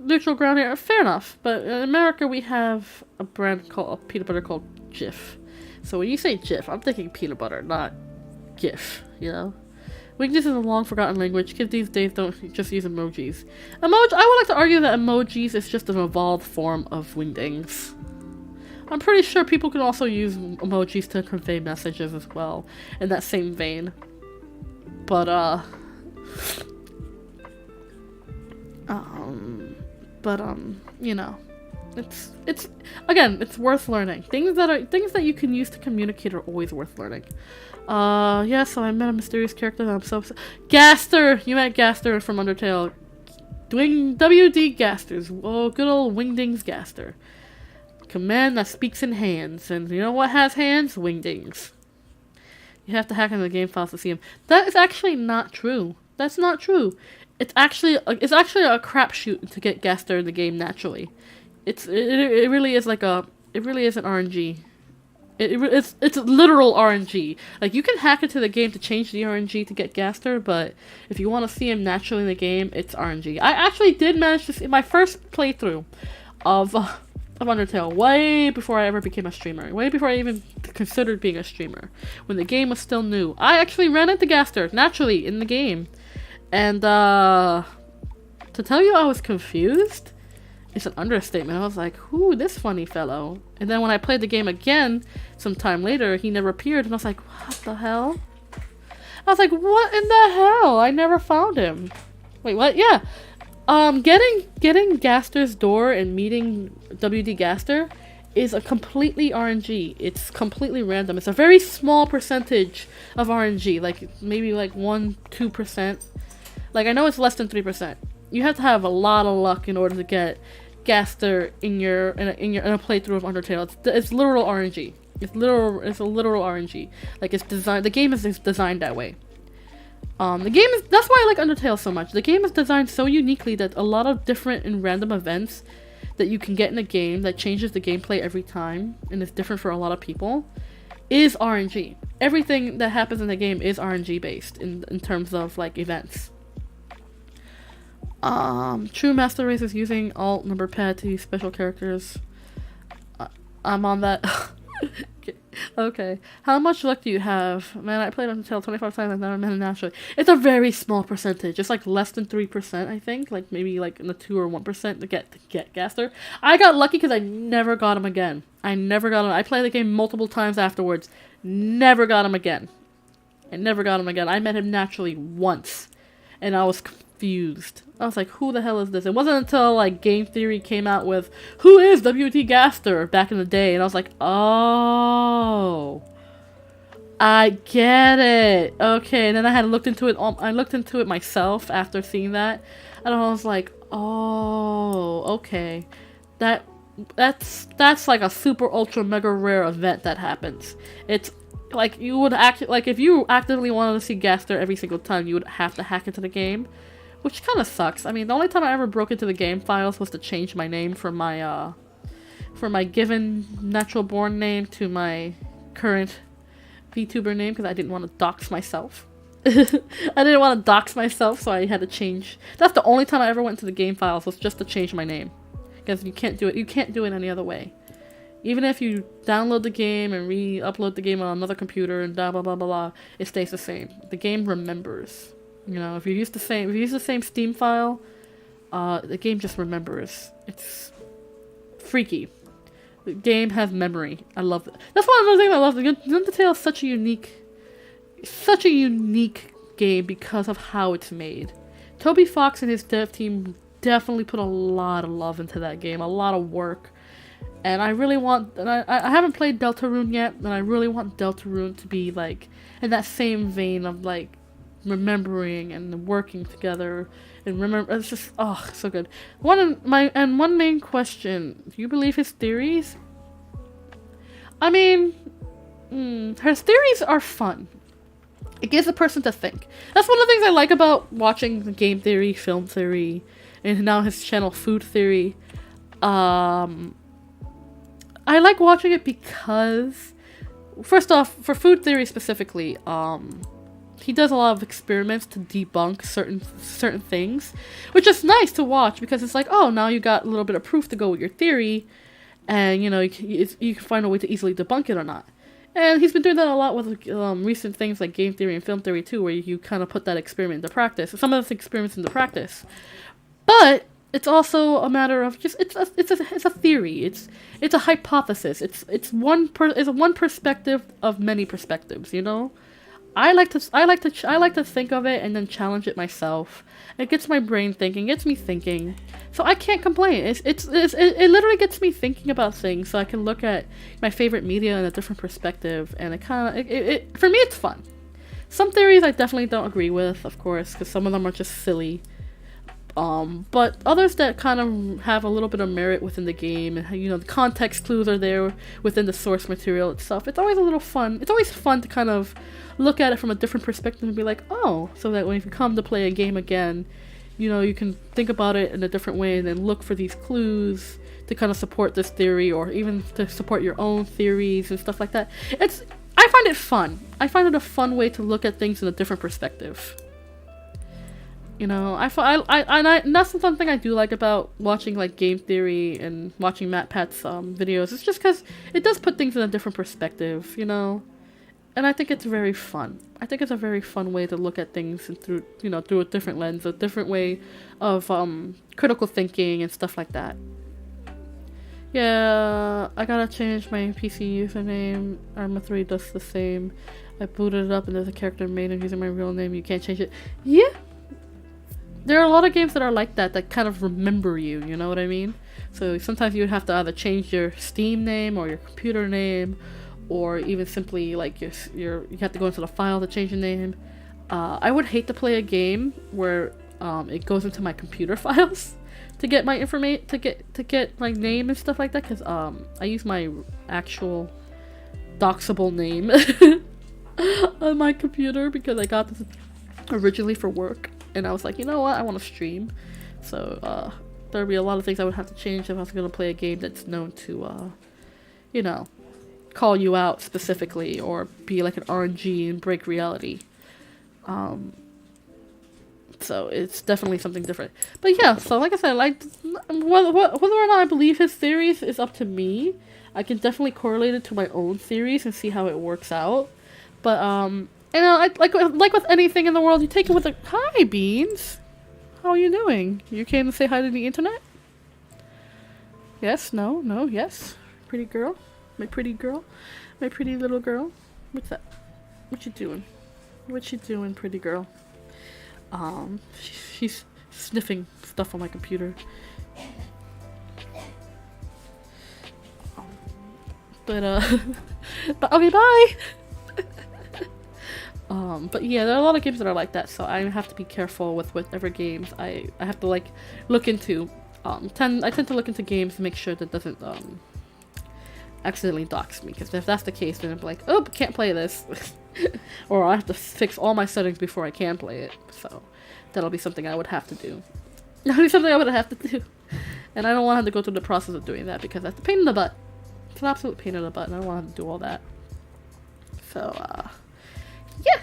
Speaker 1: Neutral ground here, fair enough. But in America, we have a brand called peanut butter called Jif. So when you say Jif, I'm thinking peanut butter, not GIF, you know? Wingdings is a long forgotten language. Kids these days don't just use emojis. I would like to argue that emojis is just an evolved form of Wingdings. I'm pretty sure people can also use emojis to convey messages as well, in that same vein. But, you know, it's worth learning. Things that you can use to communicate are always worth learning. Yeah, so I met a mysterious character that I'm so upset. Gaster! You met Gaster from Undertale. WD Gasters. Oh, good old Wingdings Gaster. Command that speaks in hands. And you know what has hands? Wingdings. You have to hack into the game files to see him. That is actually not true. That's not true. It's actually a crapshoot to get Gaster in the game naturally. It really is like an RNG. It's literal RNG. Like, you can hack into the game to change the RNG to get Gaster, but if you want to see him naturally in the game, it's RNG. I actually did manage to see my first playthrough of Undertale way before I ever became a streamer. Way before I even considered being a streamer. When the game was still new. I actually ran into Gaster naturally in the game. And, to tell you I was confused, it's an understatement. I was like, who this funny fellow? And then when I played the game again, some time later, he never appeared, and I was like, what the hell? I was like, what in the hell? I never found him. Wait, what? Yeah. Getting Gaster's door and meeting WD Gaster is a completely RNG. It's completely random. It's a very small percentage of RNG, like maybe like 1-2%. Like, I know it's less than 3%. You have to have a lot of luck in order to get Gaster in a playthrough of Undertale. It's literal RNG. It's a literal RNG. Like, it's designed. The game is designed that way. That's why I like Undertale so much. The game is designed so uniquely that a lot of different and random events that you can get in a game that changes the gameplay every time and is different for a lot of people is RNG. Everything that happens in the game is RNG based in terms of like events. True Master Race is using alt number pad to use special characters. I'm on that. Okay. How much luck do you have? Man, I played Undertale 25 times and never met him naturally. It's a very small percentage. It's like less than 3%, I think. Like maybe like in the 2 or 1% to get Gaster. I got lucky because I never got him again. I I played the game multiple times afterwards. Never got him again. I met him naturally once. And I was confused. I was like, who the hell is this? It wasn't until like Game Theory came out with who is WT Gaster back in the day, and I was like, oh, I get it. Okay, and then I looked into it myself after seeing that, and I was like, oh, okay, that's like a super ultra mega rare event that happens. It's like you would like if you actively wanted to see Gaster every single time, you would have to hack into the game, which kind of sucks. I mean, the only time I ever broke into the game files was to change my name from my given natural born name to my current VTuber name, because I didn't want to dox myself. I didn't want to dox myself, so I had to change. That's the only time I ever went to the game files, was just to change my name, because you can't do it. You can't do it any other way. Even if you download the game and re-upload the game on another computer and blah blah blah blah blah, it stays the same. The game remembers. You know, if you use the same Steam file, the game just remembers. It's freaky. The game has memory. I love it. That's one of the things I love. Undertale is such a unique game because of how it's made. Toby Fox and his dev team definitely put a lot of love into that game, a lot of work. And I really want, and I haven't played Deltarune yet, and I really want Deltarune to be like in that same vein of like remembering and working together and remember. It's just so good. One main question: do you believe his theories? I mean, his theories are fun. It gives a person to think. That's one of the things I like about watching the game theory, film theory, and now his channel Food Theory. I like watching it because, first off, for food theory specifically, he does a lot of experiments to debunk certain things, which is nice to watch because it's like, oh, now you got a little bit of proof to go with your theory, and you know you can find a way to easily debunk it or not. And he's been doing that a lot with recent things like game theory and film theory too, where you kind of put that experiment into practice, some of those experiments into practice. But it's also a matter of just it's a theory. It's a hypothesis. It's one perspective of many perspectives. You know, I like to think of it and then challenge it myself. It gets my brain thinking, gets me thinking. So I can't complain. It literally gets me thinking about things, so I can look at my favorite media in a different perspective, and it for me it's fun. Some theories I definitely don't agree with, of course, because some of them are just silly. But others that kind of have a little bit of merit within the game, and you know, the context clues are there within the source material itself. It's always a little fun. It's always fun to kind of look at it from a different perspective and be like, oh, so that when you come to play a game again, you know, you can think about it in a different way and then look for these clues to kind of support this theory, or even to support your own theories and stuff like that. I find it fun. I find it a fun way to look at things in a different perspective. You know, and that's one thing I do like about watching like game theory and watching MatPat's videos. It's just because it does put things in a different perspective, you know, and I think it's very fun. I think it's a very fun way to look at things and through a different lens, a different way of critical thinking and stuff like that. Yeah, I gotta change my PC username. Arma 3 does the same. I booted it up and there's a character made and using my real name. You can't change it. Yeah. There are a lot of games that are like that kind of remember you, you know what I mean? So sometimes you would have to either change your Steam name or your computer name, or even simply like you have to go into the file to change your name. I would hate to play a game where it goes into my computer files to get my information, to get my name and stuff like that, because I use my actual doxable name on my computer because I got this originally for work. And I was like, you know what? I want to stream. So, there'd be a lot of things I would have to change if I was going to play a game that's known to, you know, call you out specifically or be like an RNG and break reality. So it's definitely something different. But yeah, so like I said, like, whether or not I believe his theories is up to me. I can definitely correlate it to my own theories and see how it works out. But, you know, like with anything in the world, you take it with a hi, Beans. How are you doing? You came to say hi to the internet? Yes, no, yes. Pretty girl, my pretty little girl. What's that? What you doing? What you doing, pretty girl? She's sniffing stuff on my computer. But okay, bye. But yeah, there are a lot of games that are like that, so I have to be careful with whatever games I have to like look into. I tend to look into games to make sure that doesn't accidentally dox me, because if that's the case, then I'm like, oh, can't play this. Or I have to fix all my settings before I can play it. So that'll be something I would have to do. That'll be something I would have to do. And I don't want to have to go through the process of doing that, because that's a pain in the butt. It's an absolute pain in the butt, and I don't want to have to do all that. So, yeah.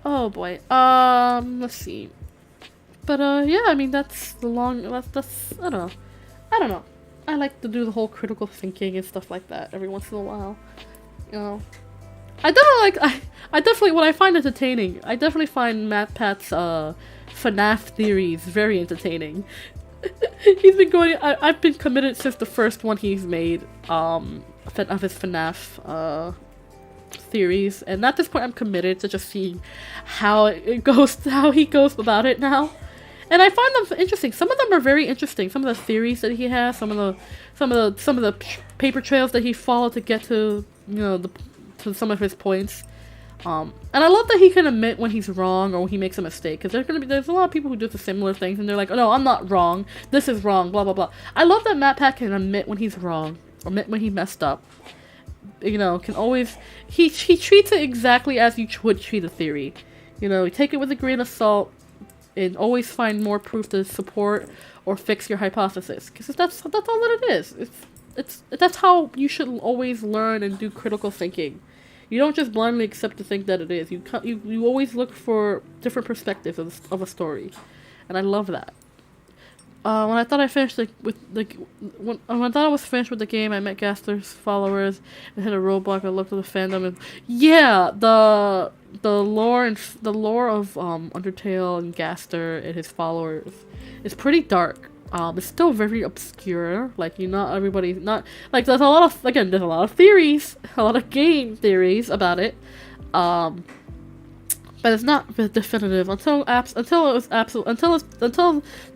Speaker 1: Oh boy. Let's see. But, yeah, I mean, that's the that's, I don't know. I like to do the whole critical thinking and stuff like that every once in a while. You know. I definitely, what I find entertaining, I definitely find Matt Pat's, FNAF theories very entertaining. He's been going, I've been committed since the first one he's made, of his FNAF, theories, and at this point I'm committed to just seeing how it goes, how he goes about it now. And I find them interesting. Some of them are very interesting. Some of the theories that he has, some of the paper trails that he followed to get to, you know, to some of his points. And I love that he can admit when he's wrong or when he makes a mistake, because there's a lot of people who do the similar things and they're like, oh no, I'm not wrong, this is wrong, blah blah blah. I love that Matt Pat can admit when he's wrong or admit when he messed up. You know, can always, he treats it exactly as you would treat a theory. You know, take it with a grain of salt and always find more proof to support or fix your hypothesis, because that's all that it is. That's how you should always learn and do critical thinking. You don't just blindly accept to think that it is. You always look for different perspectives of a story, and I love that. When I thought I finished when I thought I was finished with the game, I met Gaster's followers and hit a roadblock. I looked at the fandom and yeah, the lore of Undertale and Gaster and his followers is pretty dark. It's still very obscure. Like, not everybody's not like, there's a lot of theories, a lot of game theories about it. But it's not definitive until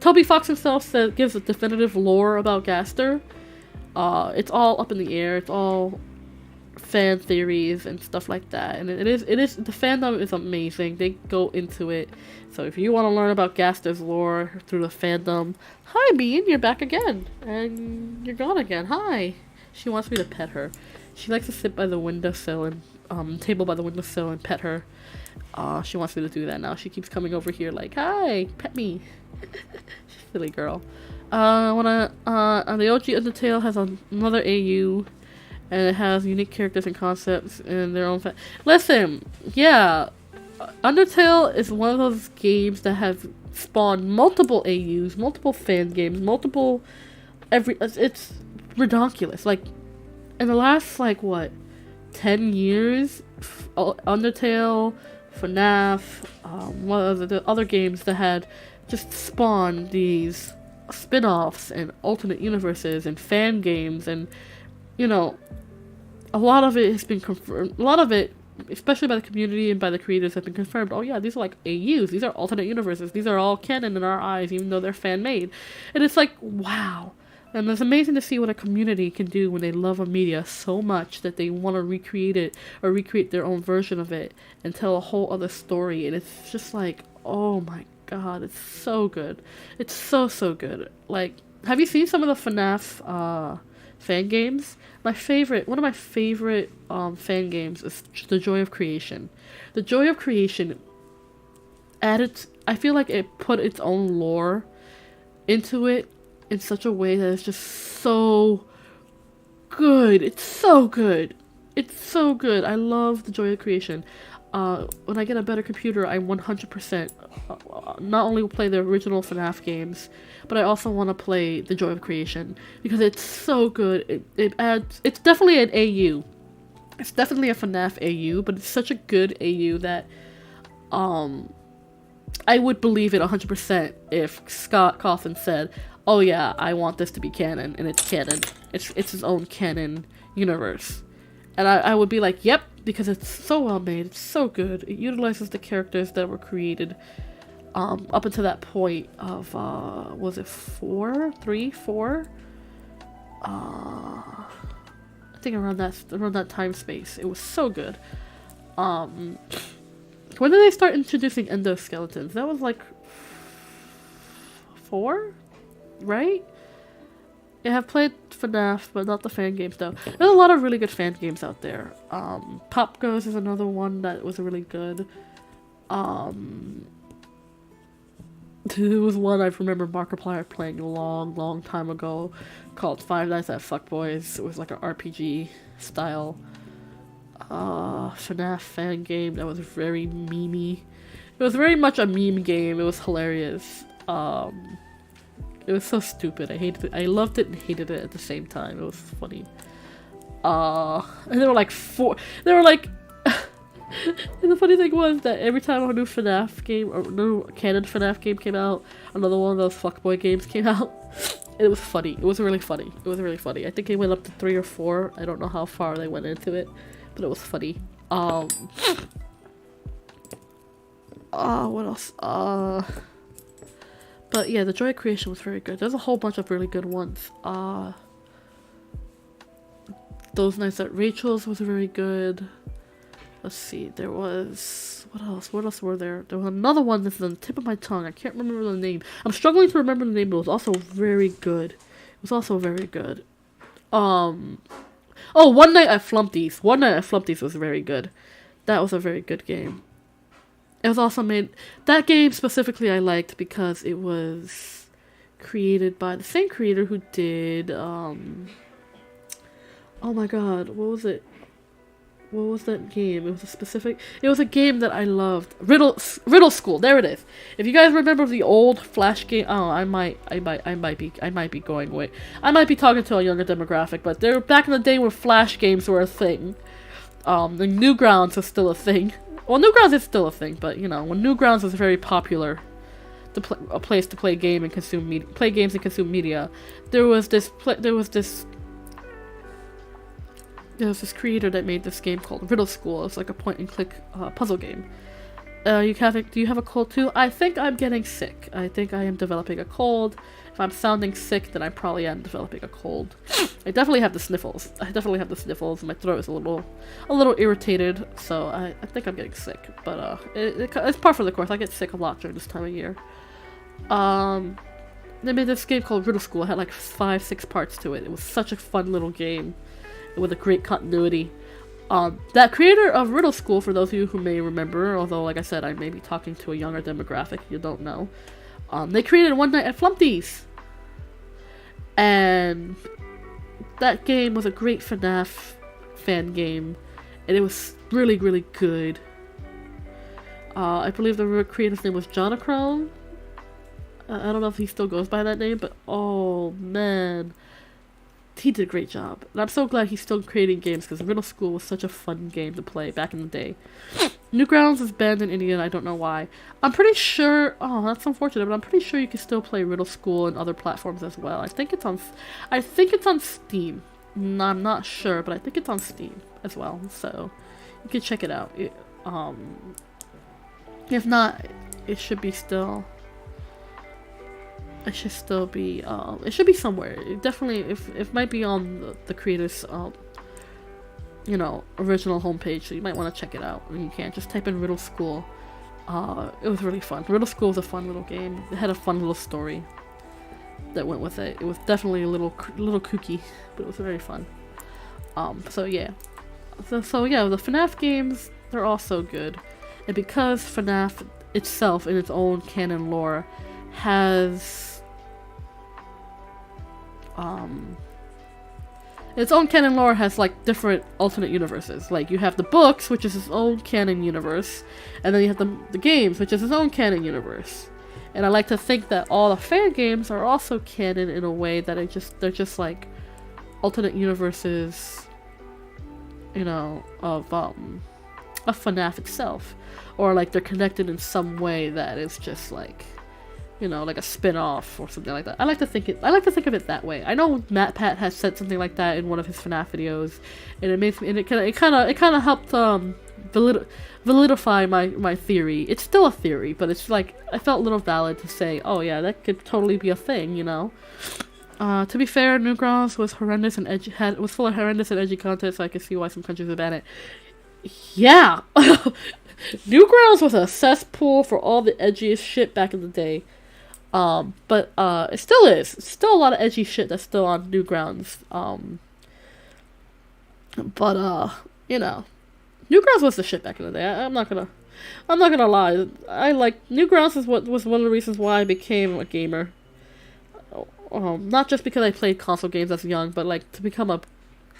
Speaker 1: Toby Fox himself gives a definitive lore about Gaster. It's all up in the air. It's all fan theories and stuff like that. And it is the fandom is amazing. They go into it. So if you want to learn about Gaster's lore through the fandom, hi Bean, you're back again, and you're gone again. Hi. She wants me to pet her. She likes to sit by the windowsill and table by the windowsill and pet her. She wants me to do that now. She keeps coming over here like, hi, pet me. Silly girl. The OG Undertale has another AU, and it has unique characters and concepts in their own Listen, yeah, Undertale is one of those games that have spawned multiple AUs, multiple fan games, it's ridiculous. Like, in the last, 10 years, Undertale, FNAF, what are the other games that had just spawned these spin-offs and alternate universes and fan games, and, you know, a lot of it has been confirmed. A lot of it, especially by the community and by the creators, have been confirmed. Oh yeah, these are AUs, these are alternate universes, these are all canon in our eyes, even though they're fan-made. And it's like, wow. And it's amazing to see what a community can do when they love a media so much that they want to recreate it or recreate their own version of it and tell a whole other story. And it's just like, oh my god, it's so good. It's so good. Like, have you seen some of the FNAF fan games? One of my favorite fan games is The Joy of Creation. The Joy of Creation I feel like it put its own lore into it in such a way that it's just so good. It's so good. It's so good. I love The Joy of Creation. When I get a better computer, I 100% not only will play the original FNAF games, but I also want to play The Joy of Creation because it's so good. It's definitely an AU. It's definitely a FNAF AU, but it's such a good AU that I would believe it 100% if Scott Cawthon said, oh yeah, I want this to be canon, and it's canon. It's its own canon universe. And I would be like, yep, because it's so well made, it's so good. It utilizes the characters that were created up until that point of, was it 4? 3? 4? I think around that time space. It was so good. When did they start introducing endoskeletons? That was 4? Right? Yeah, I've played FNAF, but not the fan games though. There's a lot of really good fan games out there. Pop Goes is another one that was really good. There was one I remember Markiplier playing a long time ago called Five Nights at Fuckboys. It was like an RPG style FNAF fan game that was very memey. It was very much a meme game. It was hilarious. It was so stupid. I hated it. I loved it and hated it at the same time. It was funny. And there were like there were like and the funny thing was that every time a new FNAF game or new canon FNAF game came out, another one of those fuckboy games came out. It was funny. It was really funny. It was really funny. I think it went up to 3 or 4. I don't know how far they went into it, but it was funny. What else? But yeah, the Joy of Creation was very good. There's a whole bunch of really good ones. Those Nights at Rachel's was very good. Let's see, there was... What else? What else were there? There was another one that's on the tip of my tongue. I can't remember the name. I'm struggling to remember the name, but it was also very good. It was also very good. Oh, One Night at Flumpty's. One Night at Flumpty's was very good. That was a very good game. It was also made... That game specifically I liked because it was created by the same creator who did, oh my god, what was it? What was that game? It was a game that I loved. Riddle School. There it is. If you guys remember the old Flash game, oh, I might be going away. I might be talking to a younger demographic, but there back in the day when Flash games were a thing. The Newgrounds was still a thing. Well, Newgrounds is still a thing, but you know, when Newgrounds was very popular, a place to play games and consume media, there was this creator that made this game called Riddle School. It's like a point-and-click puzzle game. Do you have a cold too? I think I'm getting sick. I think I am developing a cold. If I'm sounding sick, then I probably am developing a cold. I definitely have the sniffles. My throat is a little irritated, so I think I'm getting sick. But it's par for the course. I get sick a lot during this time of year. They made this game called Riddle School. It had like 5-6 parts to it. It was such a fun little game with a great continuity. That creator of Riddle School, for those of you who may remember, although like I said, I may be talking to a younger demographic, you don't know. They created One Night at Flumpty's. And that game was a great FNAF fan game. And it was really, really good. I believe the creator's name was Jonachrome. I don't know if he still goes by that name, but oh man. He did a great job. And I'm so glad he's still creating games because Riddle School was such a fun game to play back in the day. Newgrounds is banned in India and I don't know why. I'm pretty sure... Oh, that's unfortunate, but I'm pretty sure you can still play Riddle School and other platforms as well. I think it's on Steam. No, I'm not sure, but I think it's on Steam as well. So, you can check it out. If not, it should be still... It should still be, it should be somewhere. It definitely, it might be on the creator's, you know, original homepage, so you might want to check it out. I mean, you can just type in Riddle School. It was really fun. Riddle School was a fun little game. It had a fun little story that went with it. It was definitely a little kooky, but it was very fun. So yeah. So yeah, the FNAF games, they're all so good. And because FNAF itself, in its own canon lore, has... its own canon lore has like different alternate universes. Like you have the books, which is its own canon universe, and then you have the games, which is its own canon universe. And I like to think that all the fan games are also canon in a way that they're just like alternate universes, you know, of FNAF itself, or like they're connected in some way that is just like, you know, like a spin-off or something like that. I like to think of it that way. I know Matt Pat has said something like that in one of his FNAF videos, and it kind of helped validify my theory. It's still a theory, but it's like I felt a little valid to say, oh yeah, that could totally be a thing, you know. To be fair, Newgrounds was horrendous and was full of horrendous and edgy content, so I can see why some countries would ban it. Yeah, Newgrounds was a cesspool for all the edgiest shit back in the day. But it still is. It's still a lot of edgy shit that's still on Newgrounds. But you know, Newgrounds was the shit back in the day. I'm not gonna lie. I like Newgrounds is what was one of the reasons why I became a gamer. Not just because I played console games as young, but like to become a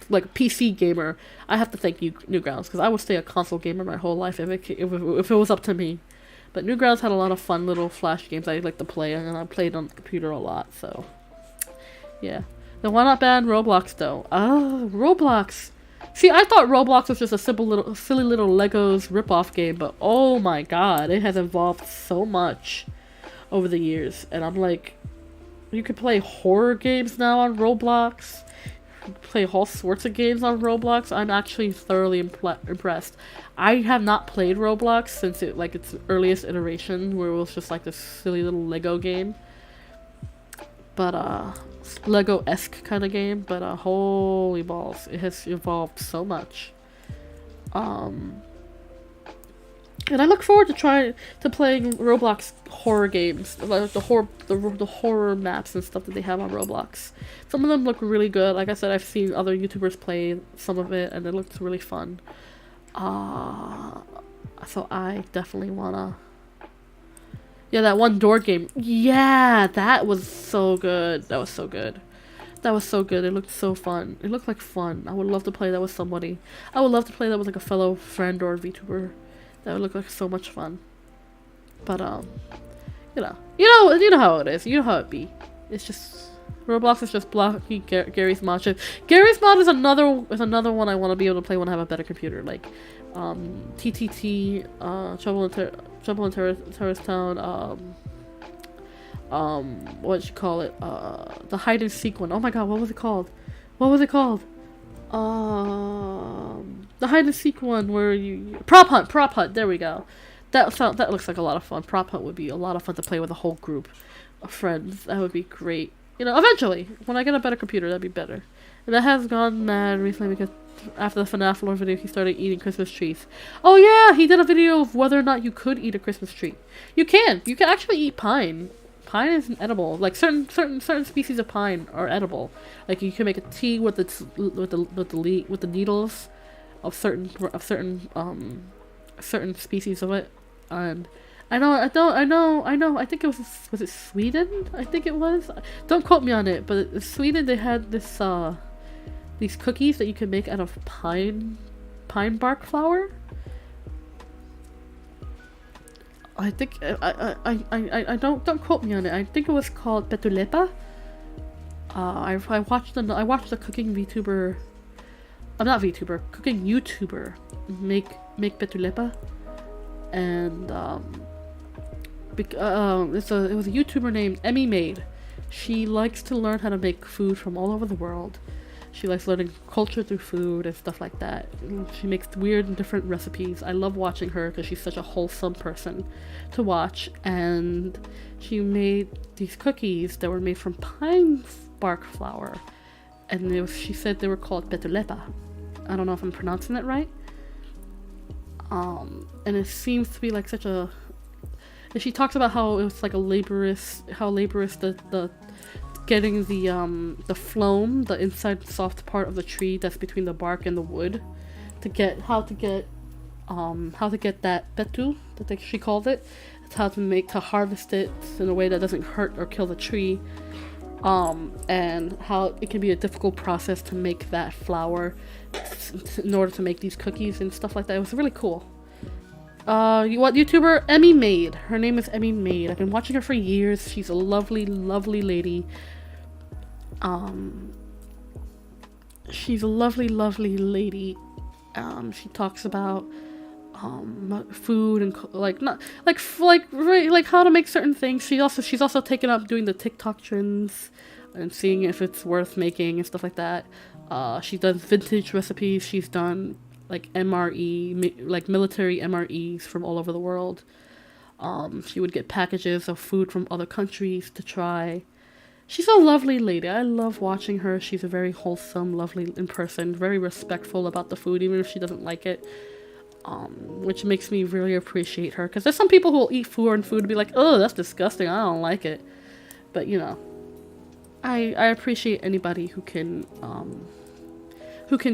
Speaker 1: PC gamer, I have to thank Newgrounds because I would stay a console gamer my whole life if it was up to me. But Newgrounds had a lot of fun little flash games I like to play, and I played on the computer a lot. So yeah, then why not ban Roblox though? Roblox. See, I thought Roblox was just a silly little Legos ripoff game, but oh my god, it has evolved so much over the years, and I'm like, you could play horror games now on Roblox. Play all sorts of games on Roblox. I'm actually thoroughly impressed. I have not played Roblox since its earliest iteration, where it was just like this silly little Lego game, but Lego-esque kind of game. But holy balls, it has evolved so much. And I look forward to playing Roblox horror games, like the horror maps and stuff that they have on Roblox. Some of them look really good. Like I said, I've seen other YouTubers play some of it, and it looks really fun. So I definitely wanna. Yeah, that one door game. Yeah, that was so good. That was so good. That was so good. It looked so fun. It looked like fun. I would love to play that with somebody. I would love to play that with like a fellow friend or VTuber. That would look like so much fun. But you know how it is. You know how it be. It's just Roblox is just blocking Gary's mod shit. Gary's mod is another one I want to be able to play when I have a better computer. Like TTT, Trouble in Terrorist Town. What you call it? The hide and seek one. Oh my god, what was it called? The hide and seek one where you prop hunt. There we go. That looks like a lot of fun. Prop hunt would be a lot of fun to play with a whole group of friends. That would be great. You know, eventually when I get a better computer, that'd be better. And I have gone mad recently because after the FNAF lore video, he started eating Christmas trees. Oh yeah, he did a video of whether or not you could eat a Christmas tree. You can actually eat pine. Pine is edible. Like certain species of pine are edible. Like you can make a tea with the needles of certain species of it. And I think it was it Sweden? I think it was. Don't quote me on it, but in Sweden they had this these cookies that you could make out of pine bark flour. I think I don't quote me on it. I think it was called Petulepa. I watched the cooking VTuber. I'm not VTuber, cooking YouTuber make Petulepa, and it was a YouTuber named Emmy Maid. She likes to learn how to make food from all over the world. She likes learning culture through food and stuff like that. She makes weird and different recipes. I love watching her because she's such a wholesome person to watch. And she made these cookies that were made from pine bark flour. And she said they were called Petulepa. I don't know if I'm pronouncing that right. And it seems to be like such a... And she talks about how it was like laborious the getting the phloem, the inside soft part of the tree that's between the bark and the wood, how to get that betu that she called it. It's how to harvest it in a way that doesn't hurt or kill the tree, and how it can be a difficult process to make that flour in order to make these cookies and stuff like that. It was really cool. What YouTuber? Emmy Maid. Her name is Emmy Maid. I've been watching her for years. She's a lovely, lovely lady. She's a lovely, lovely lady. She talks about food and like how to make certain things. She's also taken up doing the TikTok trends and seeing if it's worth making and stuff like that. She does vintage recipes. She's done like military MREs from all over the world. She would get packages of food from other countries to try. She's a lovely lady. I love watching her. She's a very wholesome, lovely in person, very respectful about the food, even if she doesn't like it. Which makes me really appreciate her. Because there's some people who will eat food and be like, oh, that's disgusting, I don't like it. But you know, I appreciate anybody who can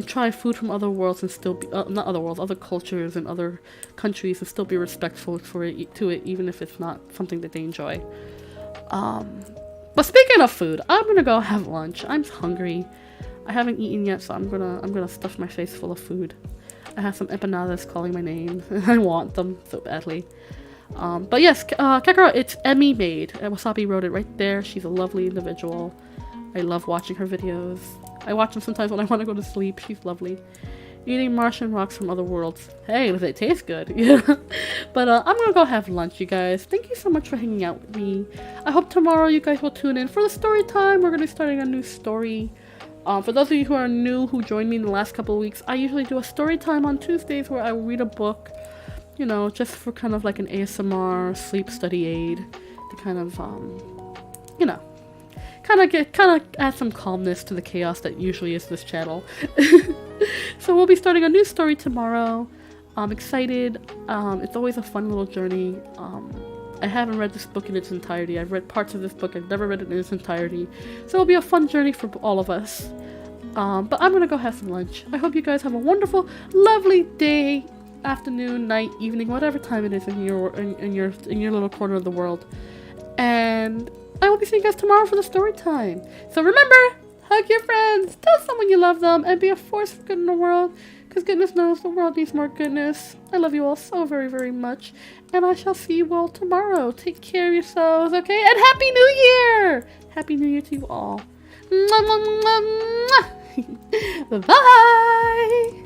Speaker 1: try food from other worlds and still be not other worlds, other cultures and other countries, and still be respectful to it, even if it's not something that they enjoy. But speaking of food, I'm gonna go have lunch. I'm hungry. I haven't eaten yet, so I'm gonna stuff my face full of food. I have some empanadas calling my name. I want them so badly. But yes, Kakarot, it's Emmy made. Wasabi wrote it right there. She's a lovely individual. I love watching her videos. I watch them sometimes when I want to go to sleep. She's lovely. Eating Martian rocks from other worlds. Hey, does it taste good? Yeah. But I'm gonna go have lunch, you guys. Thank you so much for hanging out with me. I hope tomorrow you guys will tune in for the story time. We're gonna be starting a new story. For those of you who are new, who joined me in the last couple of weeks, I usually do a story time on Tuesdays where I read a book, you know, just for kind of like an ASMR sleep study aid to kind of, you know, kind of add some calmness to the chaos that usually is this channel. So we'll be starting a new story tomorrow. I'm excited. It's always a fun little journey. I haven't read this book in its entirety. I've read parts of this book. I've never read it in its entirety. So it'll be a fun journey for all of us. But I'm gonna go have some lunch. I hope you guys have a wonderful, lovely day, afternoon, night, evening, whatever time it is in your little corner of the world. And I will be seeing you guys tomorrow for the story time. So remember, hug your friends, tell someone you love them, and be a force for good in the world. Because goodness knows the world needs more goodness. I love you all so very, very much. And I shall see you all tomorrow. Take care of yourselves, okay? And Happy New Year! Happy New Year to you all. Mwah, mwah, mwah, mwah. Bye-bye!